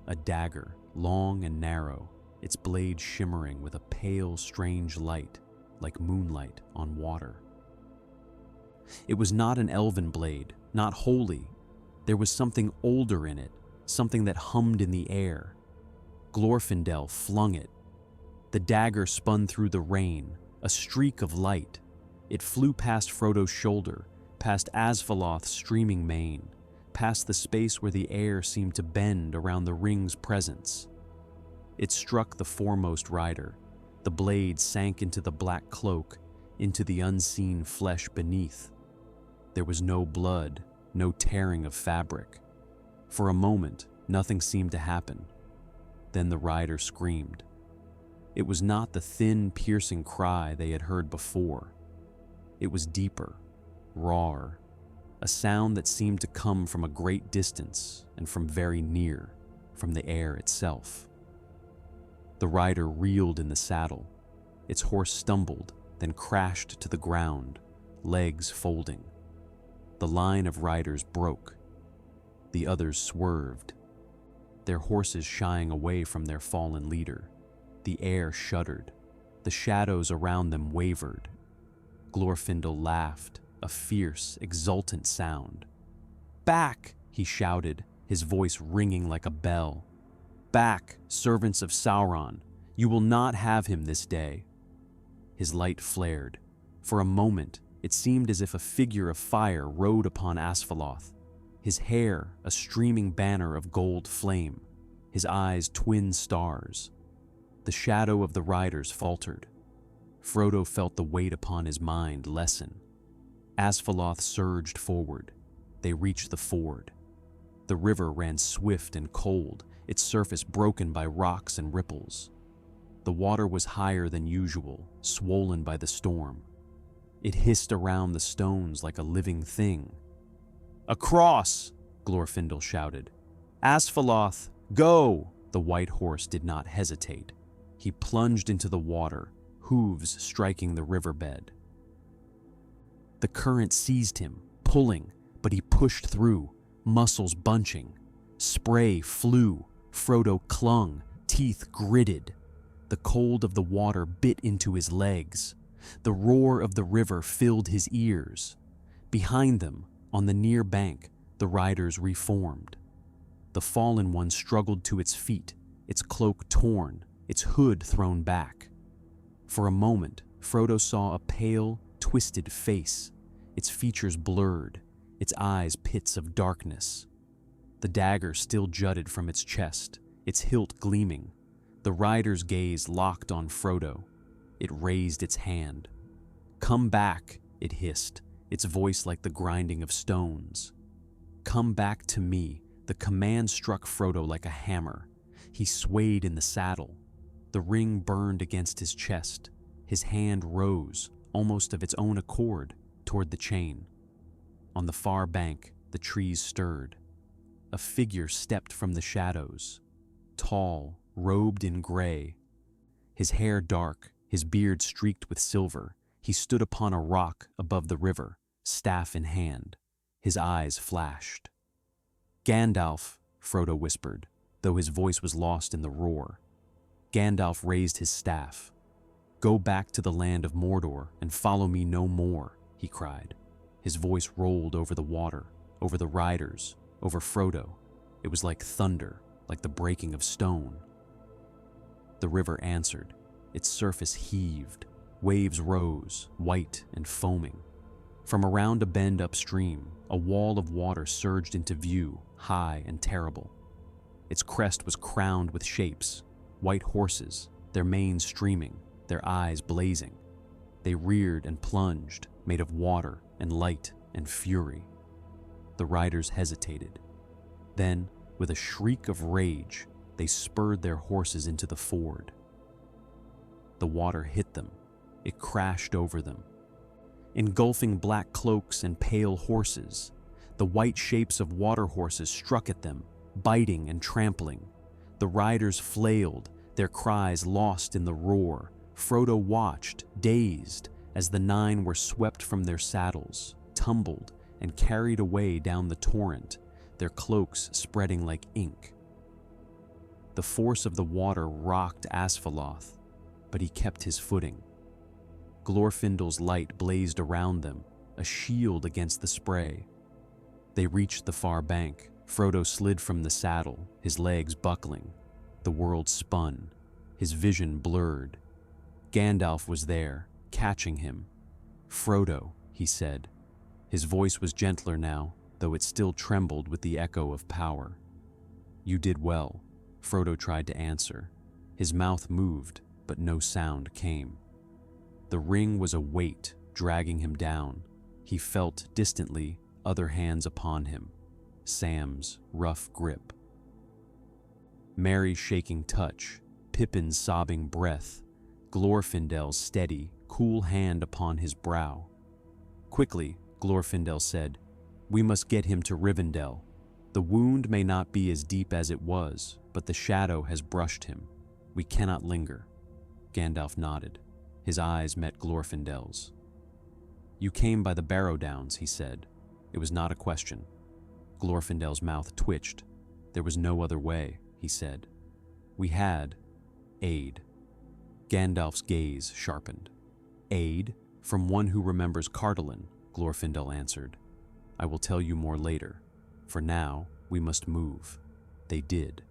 A dagger, long and narrow, its blade shimmering with a pale, strange light, like moonlight on water. It was not an elven blade, not holy. There was something older in it, something that hummed in the air. Glorfindel flung it. The dagger spun through the rain, a streak of light. It flew past Frodo's shoulder, past Asfaloth's streaming mane, past the space where the air seemed to bend around the ring's presence. It struck the foremost rider. The blade sank into the black cloak, into the unseen flesh beneath. There was no blood, no tearing of fabric. For a moment, nothing seemed to happen. Then the rider screamed. It was not the thin, piercing cry they had heard before. It was deeper, rawer, a sound that seemed to come from a great distance and from very near, from the air itself. The rider reeled in the saddle. Its horse stumbled, then crashed to the ground, legs folding. The line of riders broke. The others swerved, their horses shying away from their fallen leader. The air shuddered. The shadows around them wavered. Glorfindel laughed, a fierce, exultant sound. "Back!" he shouted, his voice ringing like a bell. "Back, servants of Sauron! You will not have him this day." His light flared. For a moment, it seemed as if a figure of fire rode upon Asfaloth. His hair, a streaming banner of gold flame. His eyes, twin stars. The shadow of the riders faltered. Frodo felt the weight upon his mind lessen. Asfaloth surged forward. They reached the ford. The river ran swift and cold, its surface broken by rocks and ripples. The water was higher than usual, swollen by the storm. It hissed around the stones like a living thing. "Across!" Glorfindel shouted. "Asfaloth, go!" The white horse did not hesitate. He plunged into the water, hooves striking the riverbed. The current seized him, pulling, but he pushed through, muscles bunching. Spray flew. Frodo clung, teeth gritted. The cold of the water bit into his legs. The roar of the river filled his ears. Behind them, on the near bank, the riders reformed. The fallen one struggled to its feet, its cloak torn, its hood thrown back. For a moment, Frodo saw a pale, twisted face, its features blurred, its eyes pits of darkness. The dagger still jutted from its chest, its hilt gleaming. The rider's gaze locked on Frodo. It raised its hand. "Come back," it hissed, its voice like the grinding of stones. "Come back to me." The command struck Frodo like a hammer. He swayed in the saddle. The ring burned against his chest. His hand rose, almost of its own accord, toward the chain. On the far bank, the trees stirred. A figure stepped from the shadows, tall, robed in gray. His hair dark, his beard streaked with silver. He stood upon a rock above the river, staff in hand. His eyes flashed. "Gandalf," Frodo whispered. though his voice was lost in the roar. Gandalf raised his staff. "Go back to the land of Mordor and follow me no more," he cried. His voice rolled over the water, over the riders, over Frodo. It was like thunder, like the breaking of stone. The river answered. Its surface heaved. Waves rose, white and foaming. From around a bend upstream, a wall of water surged into view, high and terrible. Its crest was crowned with shapes, white horses, their manes streaming, their eyes blazing. They reared and plunged, made of water and light and fury. The riders hesitated. Then, with a shriek of rage, they spurred their horses into the ford. The water hit them. It crashed over them. Engulfing black cloaks and pale horses, the white shapes of water horses struck at them, biting and trampling. The riders flailed, their cries lost in the roar. Frodo watched, dazed, as the nine were swept from their saddles, tumbled, and carried away down the torrent, their cloaks spreading like ink. The force of the water rocked Asfaloth, but he kept his footing. Glorfindel's light blazed around them, a shield against the spray. They reached the far bank. Frodo slid from the saddle, his legs buckling. The world spun, his vision blurred. Gandalf was there, catching him. "Frodo," he said. His voice was gentler now, though it still trembled with the echo of power. "You did well," Frodo tried to answer. His mouth moved, but no sound came. The ring was a weight dragging him down. He felt, distantly, other hands upon him. Sam's rough grip. Merry's shaking touch, Pippin's sobbing breath, Glorfindel's steady, cool hand upon his brow. Quickly, Glorfindel said, "We must get him to Rivendell. The wound may not be as deep as it was, but the shadow has brushed him. We cannot linger." Gandalf nodded. His eyes met Glorfindel's. "You came by the Barrow-Downs," he said. It was not a question. Glorfindel's mouth twitched. "There was no other way," he said. "We had aid." Gandalf's gaze sharpened. "Aid? From one who remembers Cardolan," Glorfindel answered. "I will tell you more later. For now, we must move." They did.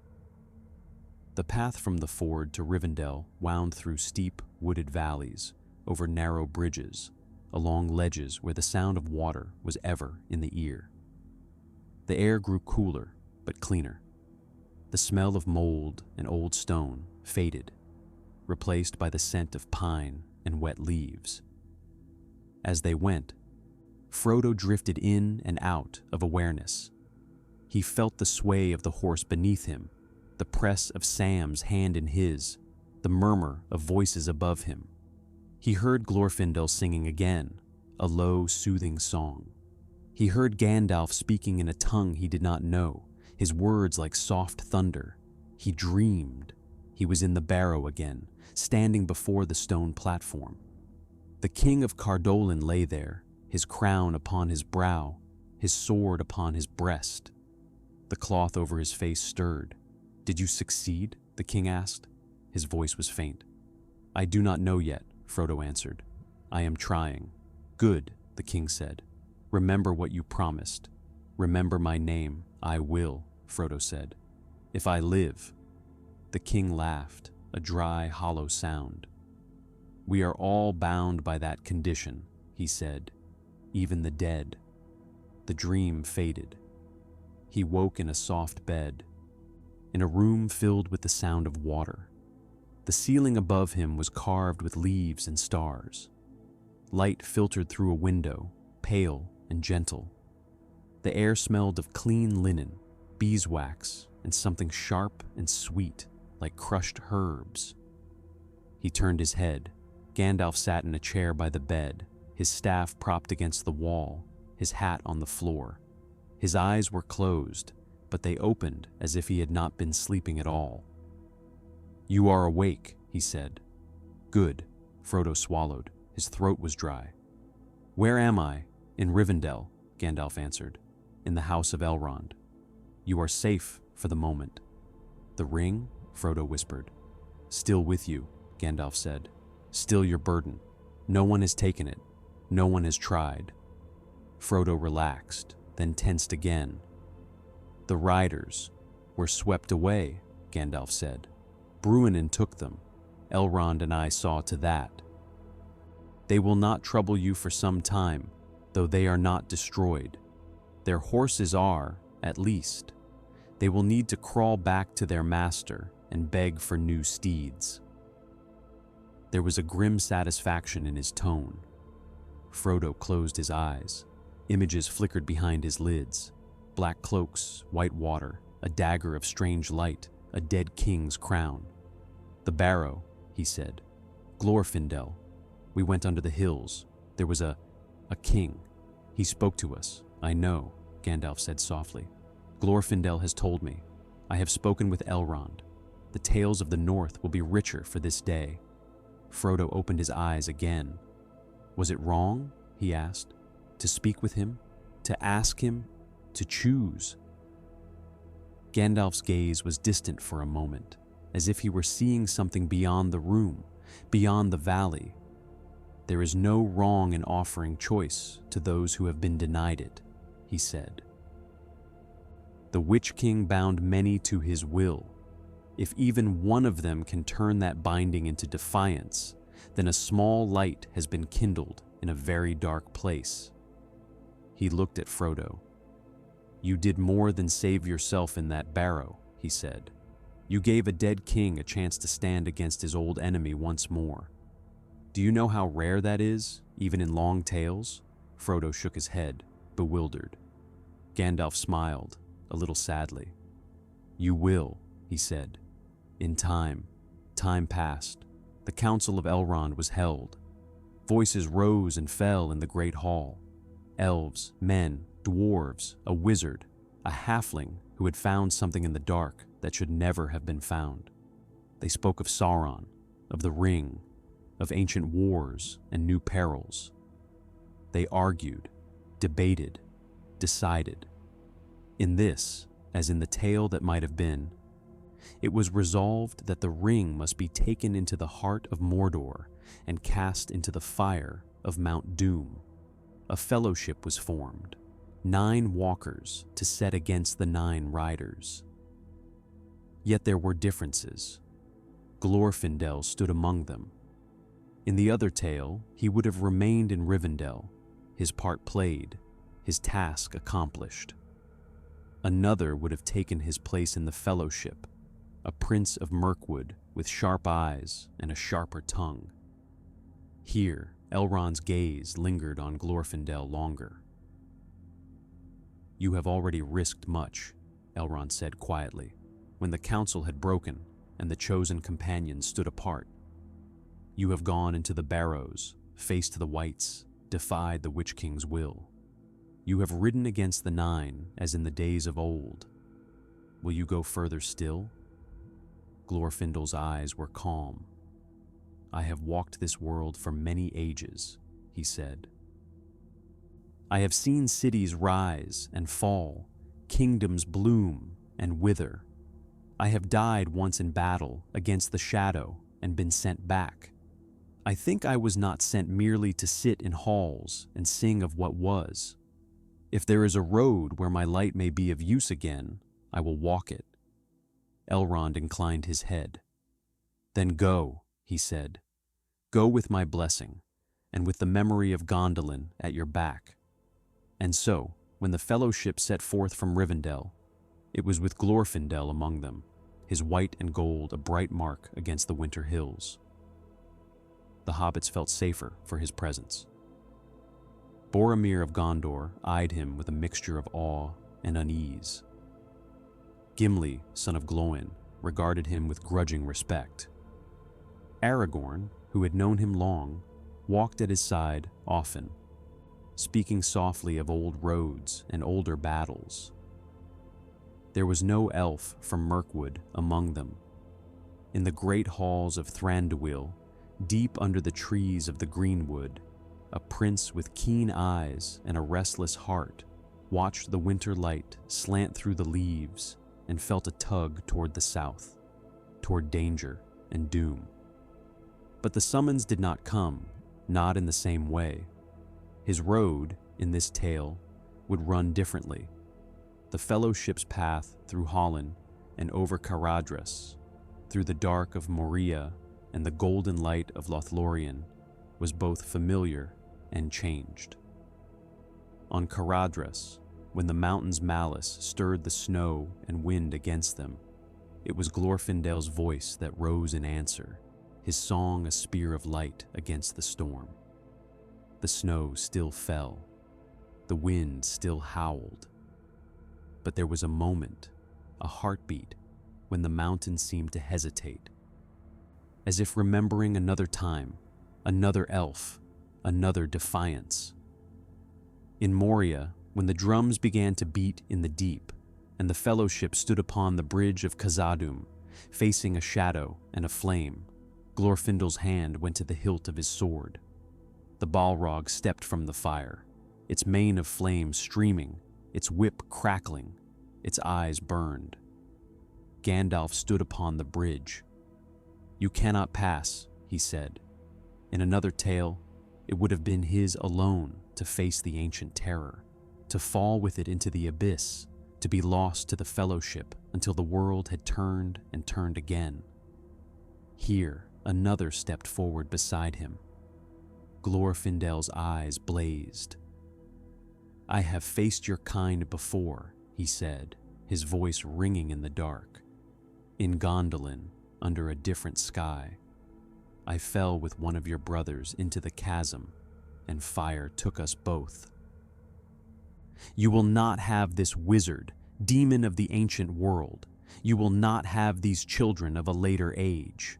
The path from the ford to Rivendell wound through steep, wooded valleys, over narrow bridges, along ledges where the sound of water was ever in the ear. The air grew cooler, but cleaner. The smell of mold and old stone faded, replaced by the scent of pine and wet leaves. As they went, Frodo drifted in and out of awareness. He felt the sway of the horse beneath him, the press of Sam's hand in his, the murmur of voices above him. He heard Glorfindel singing again, a low, soothing song. He heard Gandalf speaking in a tongue he did not know, his words like soft thunder. He dreamed. He was in the barrow again, standing before the stone platform. The king of Cardolan lay there, his crown upon his brow, his sword upon his breast. The cloth over his face stirred. "Did you succeed?" the king asked. His voice was faint. "I do not know yet," Frodo answered. "I am trying." "Good," the king said. "Remember what you promised." "Remember my name." "I will," Frodo said. "If I live." The king laughed, a dry, hollow sound. "We are all bound by that condition," he said. "Even the dead." The dream faded. He woke in a soft bed, in a room filled with the sound of water. The ceiling above him was carved with leaves and stars. Light filtered through a window, pale and gentle. The air smelled of clean linen, beeswax, and something sharp and sweet, like crushed herbs. He turned his head. Gandalf sat in a chair by the bed, his staff propped against the wall, his hat on the floor. His eyes were closed, but they opened as if he had not been sleeping at all. "You are awake," he said. "Good." Frodo swallowed. His throat was dry. "Where am I?" "In Rivendell," Gandalf answered. "In the house of Elrond. You are safe for the moment." The ring? Frodo whispered. Still with you, Gandalf said. Still your burden. No one has taken it. No one has tried. Frodo relaxed, then tensed again. The riders were swept away, Gandalf said. Bruinen took them. Elrond and I saw to that. They will not trouble you for some time, though they are not destroyed. Their horses are, at least. They will need to crawl back to their master and beg for new steeds. There was a grim satisfaction in his tone. Frodo closed his eyes. Images flickered behind his lids. Black cloaks, white water, a dagger of strange light, a dead king's crown. The Barrow, he said. Glorfindel. We went under the hills. There was a king. He spoke to us. I know, Gandalf said softly. Glorfindel has told me. I have spoken with Elrond. The tales of the North will be richer for this day. Frodo opened his eyes again. Was it wrong, he asked, to speak with him, to ask him, to choose? Gandalf's gaze was distant for a moment, as if he were seeing something beyond the room, beyond the valley. There is no wrong in offering choice to those who have been denied it, he said. The Witch King bound many to his will. If even one of them can turn that binding into defiance, then a small light has been kindled in a very dark place. He looked at Frodo. You did more than save yourself in that barrow, he said. You gave a dead king a chance to stand against his old enemy once more. Do you know how rare that is, even in long tales? Frodo shook his head, bewildered. Gandalf smiled, a little sadly. You will, he said. In time passed. The Council of Elrond was held. Voices rose and fell in the great hall. Elves, men, dwarves, a wizard, a halfling who had found something in the dark that should never have been found. They spoke of Sauron, of the ring, of ancient wars and new perils. They argued, debated, decided. In this, as in the tale that might have been, it was resolved that the ring must be taken into the heart of Mordor and cast into the fire of Mount Doom. A fellowship was formed, 9 walkers to set against the 9 riders. Yet there were differences. Glorfindel stood among them. In the other tale, he would have remained in Rivendell, his part played, his task accomplished. Another would have taken his place in the fellowship, a prince of Mirkwood with sharp eyes and a sharper tongue. Here, Elrond's gaze lingered on Glorfindel longer. You have already risked much, Elrond said quietly, when the council had broken and the chosen companions stood apart. You have gone into the barrows, faced the wights, defied the Witch King's will. You have ridden against the 9 as in the days of old. Will you go further still? Glorfindel's eyes were calm. I have walked this world for many ages, he said. I have seen cities rise and fall, kingdoms bloom and wither. I have died once in battle against the shadow and been sent back. I think I was not sent merely to sit in halls and sing of what was. If there is a road where my light may be of use again, I will walk it. Elrond inclined his head. Then go, he said. Go with my blessing, and with the memory of Gondolin at your back. And so, when the fellowship set forth from Rivendell, it was with Glorfindel among them, his white and gold a bright mark against the winter hills. The hobbits felt safer for his presence. Boromir of Gondor eyed him with a mixture of awe and unease. Gimli, son of Glóin, regarded him with grudging respect. Aragorn, who had known him long, walked at his side often, speaking softly of old roads and older battles. There was no elf from Mirkwood among them. In the great halls of Thranduil, deep under the trees of the greenwood, a prince with keen eyes and a restless heart watched the winter light slant through the leaves and felt a tug toward the south, toward danger and doom. But the summons did not come, not in the same way. His road, in this tale, would run differently. The Fellowship's path through Holland and over Caradhras, through the dark of Moria and the golden light of Lothlorien, was both familiar and changed. On Caradhras, when the mountain's malice stirred the snow and wind against them, it was Glorfindel's voice that rose in answer, his song a spear of light against the storm. The snow still fell, the wind still howled, but there was a moment, a heartbeat, when the mountain seemed to hesitate, as if remembering another time, another elf, another defiance. In Moria, when the drums began to beat in the deep, and the Fellowship stood upon the bridge of Khazad-dûm, facing a shadow and a flame, Glorfindel's hand went to the hilt of his sword. The Balrog stepped from the fire, its mane of flame streaming, its whip crackling, its eyes burned. Gandalf stood upon the bridge. "You cannot pass," he said. In another tale, it would have been his alone to face the ancient terror, to fall with it into the abyss, to be lost to the Fellowship until the world had turned and turned again. Here, another stepped forward beside him. Glorfindel's eyes blazed. "I have faced your kind before," he said, his voice ringing in the dark. "In Gondolin, under a different sky. I fell with one of your brothers into the chasm, and fire took us both. You will not have this wizard, demon of the ancient world. You will not have these children of a later age."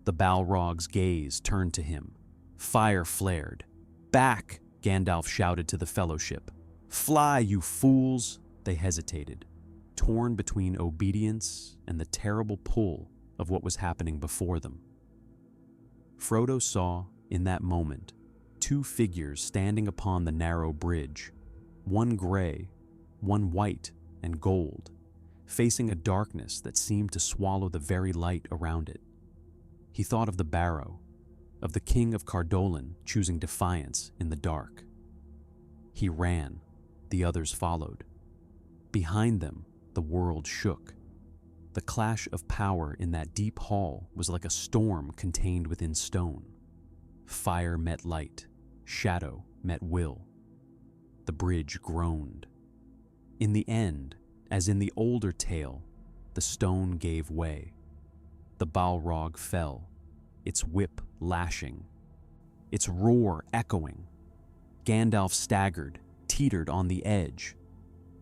The Balrog's gaze turned to him. Fire flared. "Back!" Gandalf shouted to the Fellowship. "Fly, you fools!" They hesitated, torn between obedience and the terrible pull of what was happening before them. Frodo saw, in that moment, two figures standing upon the narrow bridge, one gray, one white and gold, facing a darkness that seemed to swallow the very light around it. He thought of the Barrow, of the King of Cardolan choosing defiance in the dark. He ran, the others followed. Behind them, the world shook. The clash of power in that deep hall was like a storm contained within stone. Fire met light, shadow met will. The bridge groaned. In the end, as in the older tale, the stone gave way. The Balrog fell, its whip lashing, its roar echoing. Gandalf staggered, teetered on the edge.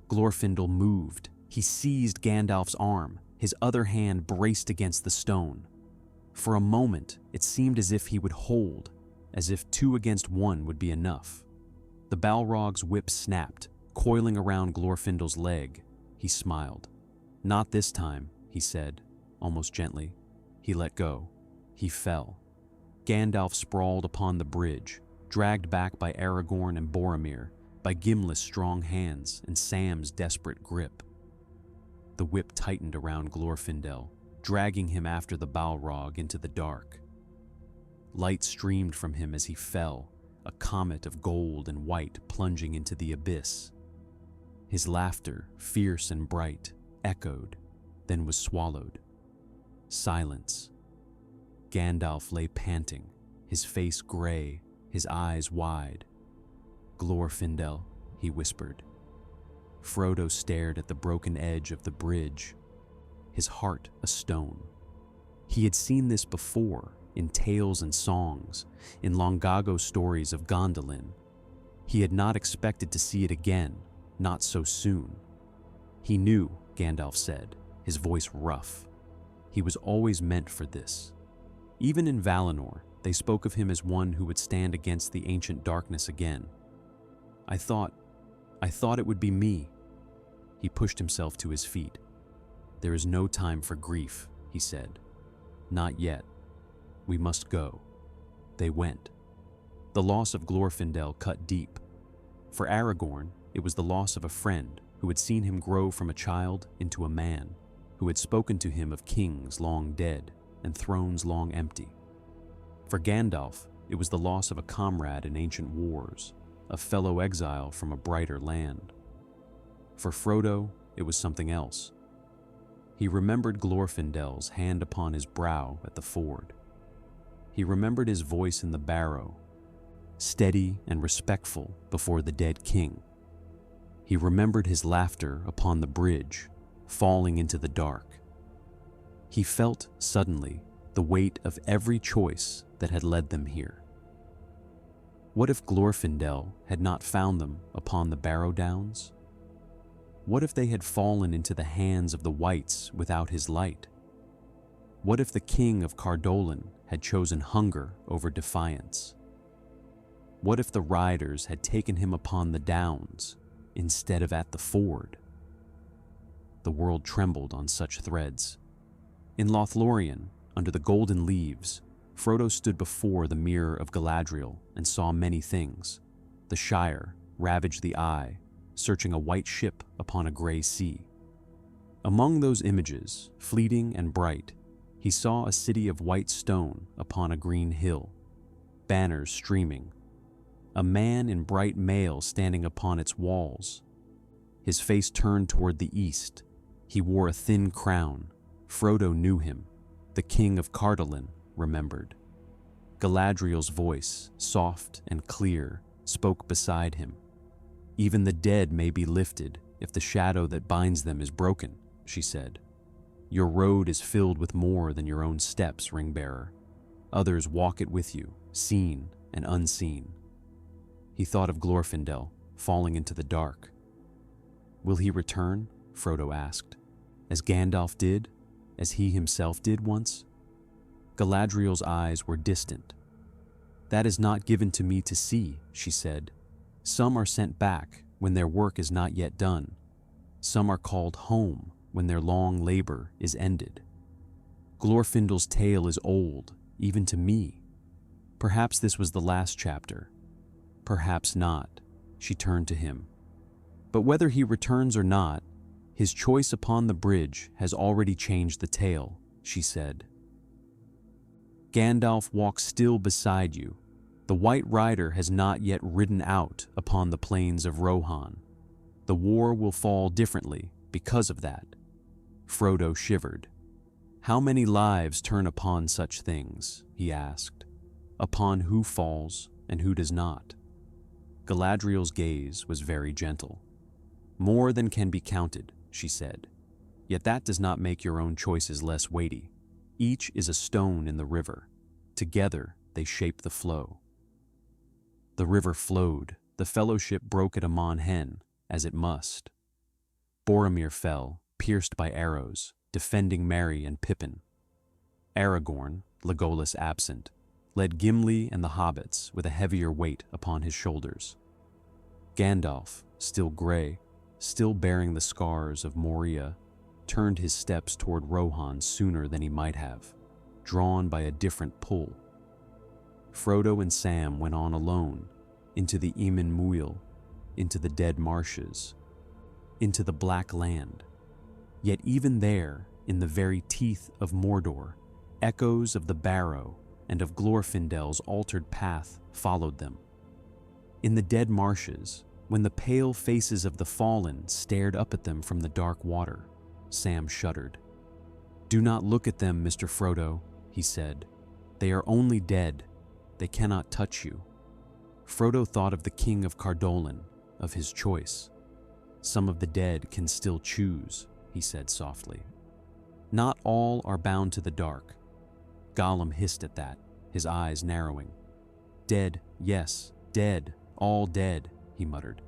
Glorfindel moved. He seized Gandalf's arm, his other hand braced against the stone. For a moment, it seemed as if he would hold, as if 2 against 1 would be enough. The Balrog's whip snapped, coiling around Glorfindel's leg. He smiled. "Not this time," he said, almost gently. He let go. He fell. Gandalf sprawled upon the bridge, dragged back by Aragorn and Boromir, by Gimli's strong hands and Sam's desperate grip. The whip tightened around Glorfindel, dragging him after the Balrog into the dark. Light streamed from him as he fell, a comet of gold and white plunging into the abyss. His laughter, fierce and bright, echoed, then was swallowed. Silence. Gandalf lay panting, his face gray, his eyes wide. "Glorfindel," he whispered. Frodo stared at the broken edge of the bridge, his heart a stone. He had seen this before, in tales and songs, in Longago stories of Gondolin. He had not expected to see it again, not so soon. He knew, Gandalf said, his voice rough. He was always meant for this. Even in Valinor, they spoke of him as one who would stand against the ancient darkness again. I thought it would be me." He pushed himself to his feet. "There is no time for grief," he said. "Not yet. We must go." They went. The loss of Glorfindel cut deep. For Aragorn, it was the loss of a friend, who had seen him grow from a child into a man, who had spoken to him of kings long dead and thrones long empty. For Gandalf, it was the loss of a comrade in ancient wars, a fellow exile from a brighter land. For Frodo, it was something else. He remembered Glorfindel's hand upon his brow at the ford. He remembered his voice in the barrow, steady and respectful before the dead king. He remembered his laughter upon the bridge, falling into the dark. He felt, suddenly, the weight of every choice that had led them here. What if Glorfindel had not found them upon the Barrow-Downs? What if they had fallen into the hands of the wights without his light? What if the king of Cardolan had chosen hunger over defiance? What if the riders had taken him upon the downs instead of at the ford? The world trembled on such threads. In Lothlorien, under the golden leaves, Frodo stood before the mirror of Galadriel and saw many things. The Shire ravaged the eye, searching a white ship upon a gray sea. Among those images, fleeting and bright, he saw a city of white stone upon a green hill, banners streaming, a man in bright mail standing upon its walls. His face turned toward the east. He wore a thin crown. Frodo knew him. The king of Cardolan remembered. Galadriel's voice, soft and clear, spoke beside him. Even the dead may be lifted if the shadow that binds them is broken, she said. Your road is filled with more than your own steps, ring-bearer. Others walk it with you, seen and unseen. He thought of Glorfindel, falling into the dark. Will he return? Frodo asked. As Gandalf did? As he himself did once? Galadriel's eyes were distant. That is not given to me to see, she said. Some are sent back when their work is not yet done. Some are called home when their long labor is ended. Glorfindel's tale is old, even to me. Perhaps this was the last chapter. Perhaps not. She turned to him. But whether he returns or not, his choice upon the bridge has already changed the tale, she said. Gandalf walks still beside you. The White Rider has not yet ridden out upon the plains of Rohan. The war will fall differently because of that. Frodo shivered. How many lives turn upon such things, he asked. Upon who falls and who does not? Galadriel's gaze was very gentle. More than can be counted, she said. Yet that does not make your own choices less weighty. Each is a stone in the river. Together they shape the flow. The river flowed. The fellowship broke at Amon Hen, as it must. Boromir fell, pierced by arrows, defending Merry and Pippin. Aragorn, Legolas absent, led Gimli and the hobbits with a heavier weight upon his shoulders. Gandalf, still gray, still bearing the scars of Moria, turned his steps toward Rohan sooner than he might have, drawn by a different pull. Frodo and Sam went on alone, into the Emin Muil, into the dead marshes, into the Black Land. Yet even there, in the very teeth of Mordor, echoes of the Barrow and of Glorfindel's altered path followed them. In the dead marshes, when the pale faces of the fallen stared up at them from the dark water, Sam shuddered. Do not look at them, Mr. Frodo, he said. They are only dead. They cannot touch you. Frodo thought of the king of Cardolan, of his choice. Some of the dead can still choose, he said softly. Not all are bound to the dark. Gollum hissed at that, his eyes narrowing. Dead, yes, dead, all dead, he muttered.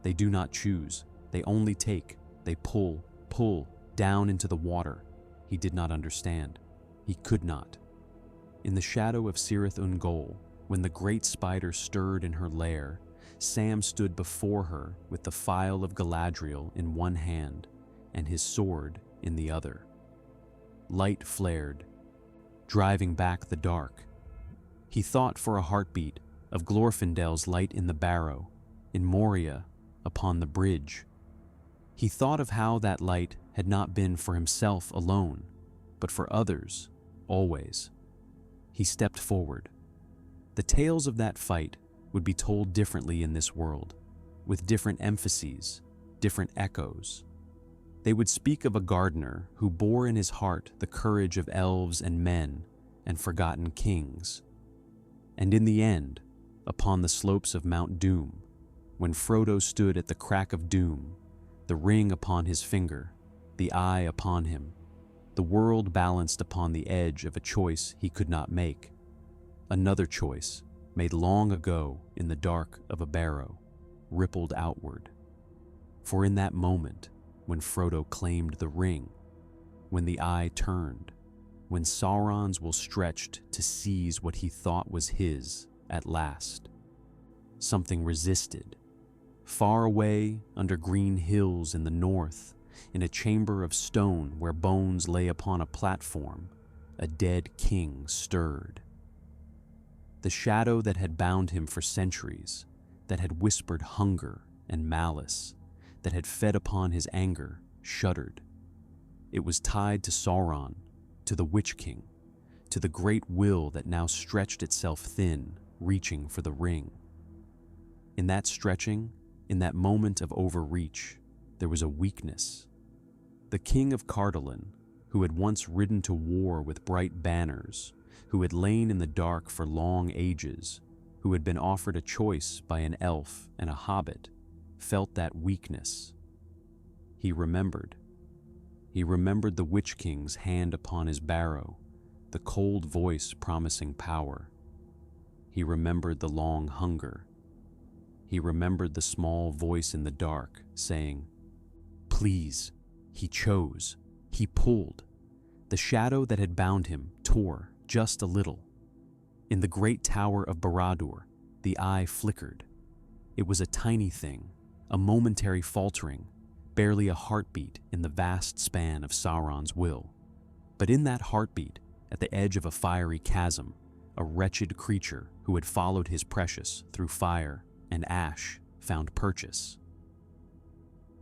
They do not choose. They only take. They pull, down into the water. He did not understand. He could not. In the shadow of Cirith Ungol, when the great spider stirred in her lair, Sam stood before her with the phial of Galadriel in one hand and his sword in the other. Light flared, driving back the dark. He thought for a heartbeat of Glorfindel's light in the barrow, in Moria, upon the bridge. He thought of how that light had not been for himself alone, but for others, always. He stepped forward. The tales of that fight would be told differently in this world, with different emphases, different echoes. They would speak of a gardener who bore in his heart the courage of elves and men and forgotten kings. And in the end, upon the slopes of Mount Doom, when Frodo stood at the crack of doom, the ring upon his finger, the eye upon him, the world balanced upon the edge of a choice he could not make. Another choice, made long ago in the dark of a barrow, rippled outward. For in that moment, when Frodo claimed the ring, when the eye turned, when Sauron's will stretched to seize what he thought was his at last, something resisted. Far away under green hills in the north, in a chamber of stone where bones lay upon a platform, a dead king stirred. The shadow that had bound him for centuries, that had whispered hunger and malice, that had fed upon his anger, shuddered. It was tied to Sauron, to the Witch King, to the great will that now stretched itself thin, reaching for the ring. In that stretching, in that moment of overreach, there was a weakness. The King of Cardolan, who had once ridden to war with bright banners, who had lain in the dark for long ages, who had been offered a choice by an elf and a hobbit, felt that weakness. He remembered. He remembered the Witch King's hand upon his barrow, the cold voice promising power. He remembered the long hunger. He remembered the small voice in the dark saying, "Please." He chose. He pulled. The shadow that had bound him tore just a little. In the great tower of Barad-dûr, the eye flickered. It was a tiny thing, a momentary faltering, barely a heartbeat in the vast span of Sauron's will. But in that heartbeat, at the edge of a fiery chasm, a wretched creature who had followed his precious through fire and ash found purchase.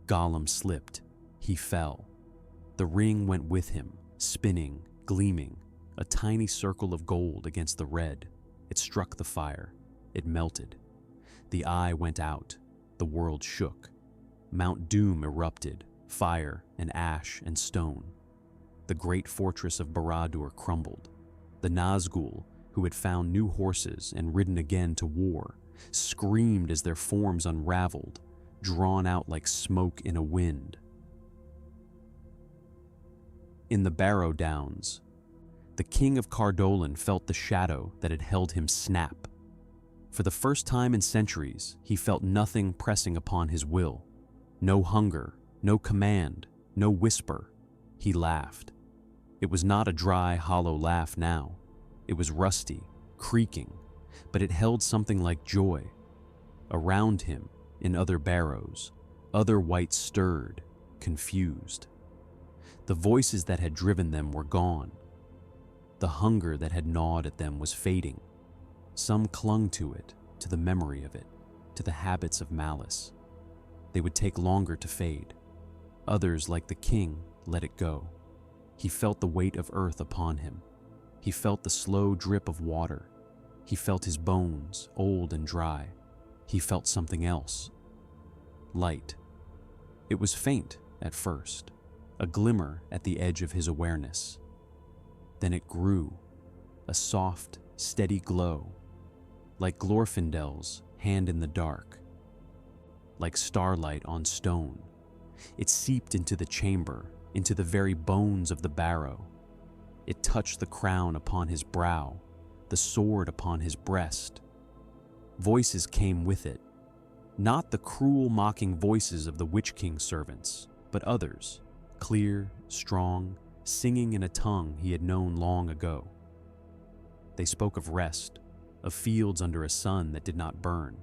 Gollum slipped. He fell. The ring went with him, spinning, gleaming, a tiny circle of gold against the red. It struck the fire. It melted. The eye went out. The world shook. Mount Doom erupted, fire and ash and stone. The great fortress of Barad-dûr crumbled. The Nazgûl, who had found new horses and ridden again to war, screamed as their forms unraveled, drawn out like smoke in a wind. In the Barrow-Downs, the King of Cardolan felt the shadow that had held him snap. For the first time in centuries, he felt nothing pressing upon his will. No hunger, no command, no whisper. He laughed. It was not a dry, hollow laugh now. It was rusty, creaking, but it held something like joy. Around him, in other barrows, other wights stirred, confused. The voices that had driven them were gone. The hunger that had gnawed at them was fading. Some clung to it, to the memory of it, to the habits of malice. They would take longer to fade. Others, like the king, let it go. He felt the weight of earth upon him. He felt the slow drip of water. He felt his bones, old and dry. He felt something else. Light. It was faint at first, a glimmer at the edge of his awareness. Then it grew, a soft, steady glow, like Glorfindel's hand in the dark, like starlight on stone. It seeped into the chamber, into the very bones of the barrow. It touched the crown upon his brow, the sword upon his breast. Voices came with it, not the cruel, mocking voices of the Witch King's servants, but others, clear, strong, singing in a tongue he had known long ago. They spoke of rest, of fields under a sun that did not burn,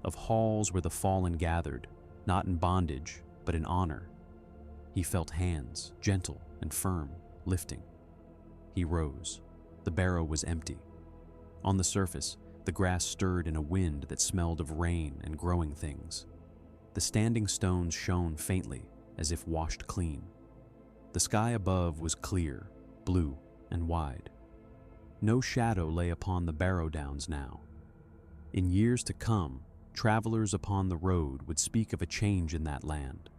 of halls where the fallen gathered, not in bondage, but in honor. He felt hands, gentle and firm, lifting. He rose. The barrow was empty. On the surface, the grass stirred in a wind that smelled of rain and growing things. The standing stones shone faintly, as if washed clean. The sky above was clear, blue, and wide. No shadow lay upon the Barrow-Downs now. In years to come, travelers upon the road would speak of a change in that land.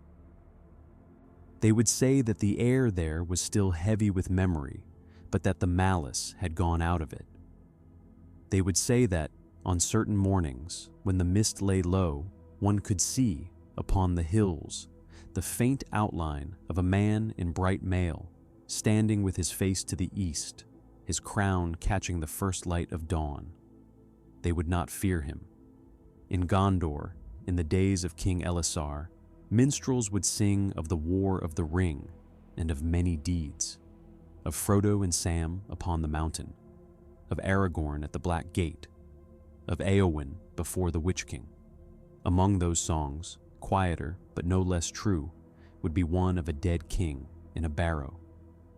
They would say that the air there was still heavy with memory, but that the malice had gone out of it. They would say that, on certain mornings, when the mist lay low, one could see, upon the hills, the faint outline of a man in bright mail, standing with his face to the east, his crown catching the first light of dawn. They would not fear him. In Gondor, in the days of King Elisar, minstrels would sing of the War of the Ring and of many deeds, of Frodo and Sam upon the mountain, of Aragorn at the Black Gate, of Éowyn before the Witch King. Among those songs, quieter but no less true, would be one of a dead king in a barrow,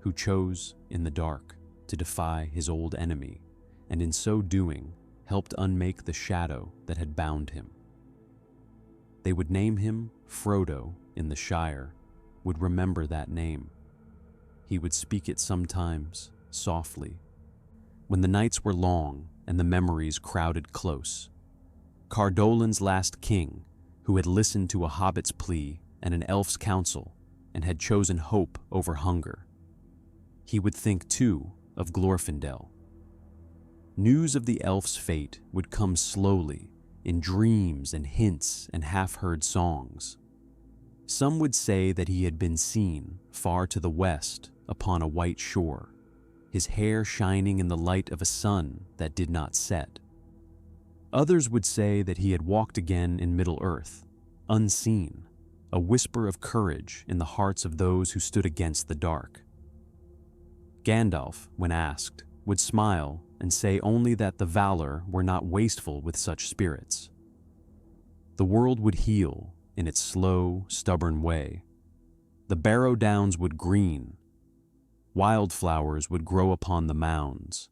who chose, in the dark, to defy his old enemy, and in so doing helped unmake the shadow that had bound him. They would name him Frodo in the Shire, would remember that name. He would speak it sometimes, softly, when the nights were long and the memories crowded close. Cardolin's last king, who had listened to a hobbit's plea and an elf's counsel and had chosen hope over hunger. He would think, too, of Glorfindel. News of the elf's fate would come slowly, in dreams and hints and half-heard songs. Some would say that he had been seen, far to the west, upon a white shore, his hair shining in the light of a sun that did not set. Others would say that he had walked again in Middle-earth, unseen, a whisper of courage in the hearts of those who stood against the dark. Gandalf, when asked, would smile and say only that the Valar were not wasteful with such spirits. The world would heal in its slow, stubborn way. The Barrow-Downs would green. Wildflowers would grow upon the mounds.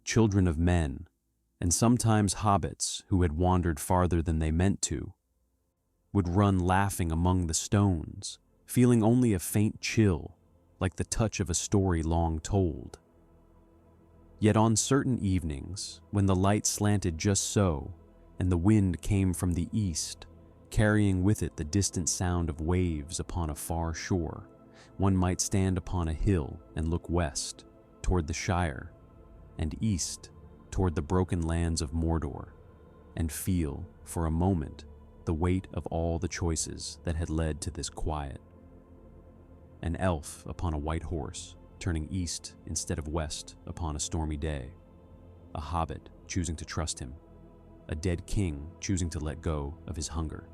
Children of men, and sometimes hobbits who had wandered farther than they meant to, would run laughing among the stones, feeling only a faint chill, like the touch of a story long told. Yet on certain evenings, when the light slanted just so, and the wind came from the east, carrying with it the distant sound of waves upon a far shore, one might stand upon a hill and look west, toward the Shire, and east, toward the broken lands of Mordor, and feel, for a moment, the weight of all the choices that had led to this quiet. An elf upon a white horse, turning east instead of west upon a stormy day, a hobbit choosing to trust him, a dead king choosing to let go of his hunger,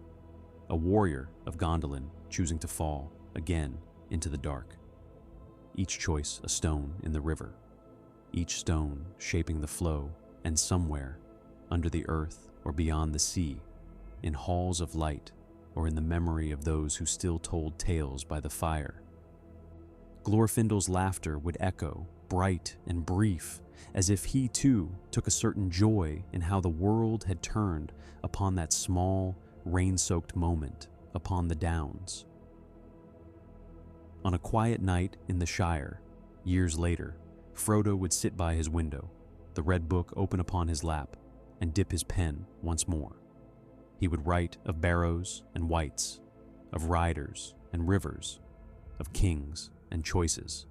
a warrior of Gondolin choosing to fall, again, into the dark. Each choice a stone in the river, each stone shaping the flow, and somewhere, under the earth or beyond the sea, in halls of light or in the memory of those who still told tales by the fire, Glorfindel's laughter would echo, bright and brief, as if he too took a certain joy in how the world had turned upon that small, rain-soaked moment upon the downs. On a quiet night in the Shire, years later, Frodo would sit by his window, the red book open upon his lap, and dip his pen once more. He would write of barrows and wights, of riders and rivers, of kings and choices.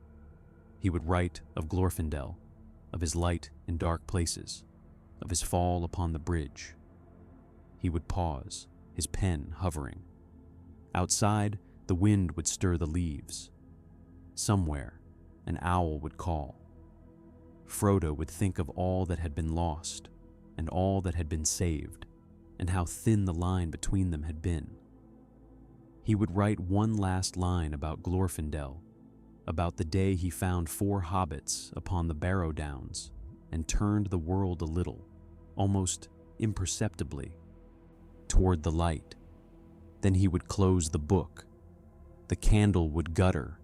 He would write of Glorfindel, of his light in dark places, of his fall upon the bridge. He would pause, his pen hovering. Outside, the wind would stir the leaves. Somewhere, an owl would call. Frodo would think of all that had been lost, and all that had been saved, and how thin the line between them had been. He would write one last line about Glorfindel, about the day he found 4 hobbits upon the Barrow-Downs and turned the world a little, almost imperceptibly, toward the light. Then he would close the book. The candle would gutter.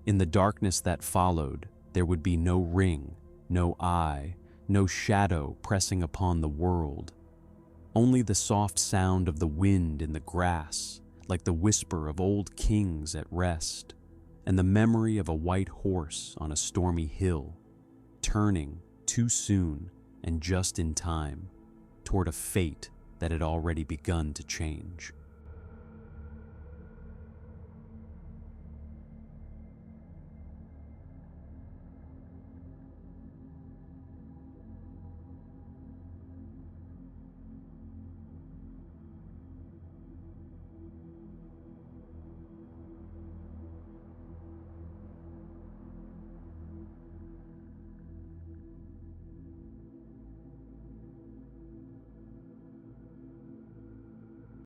In the darkness that followed, there would be no ring, no eye, no shadow pressing upon the world. Only the soft sound of the wind in the grass, like the whisper of old kings at rest, and the memory of a white horse on a stormy hill, turning too soon and just in time toward a fate that had already begun to change.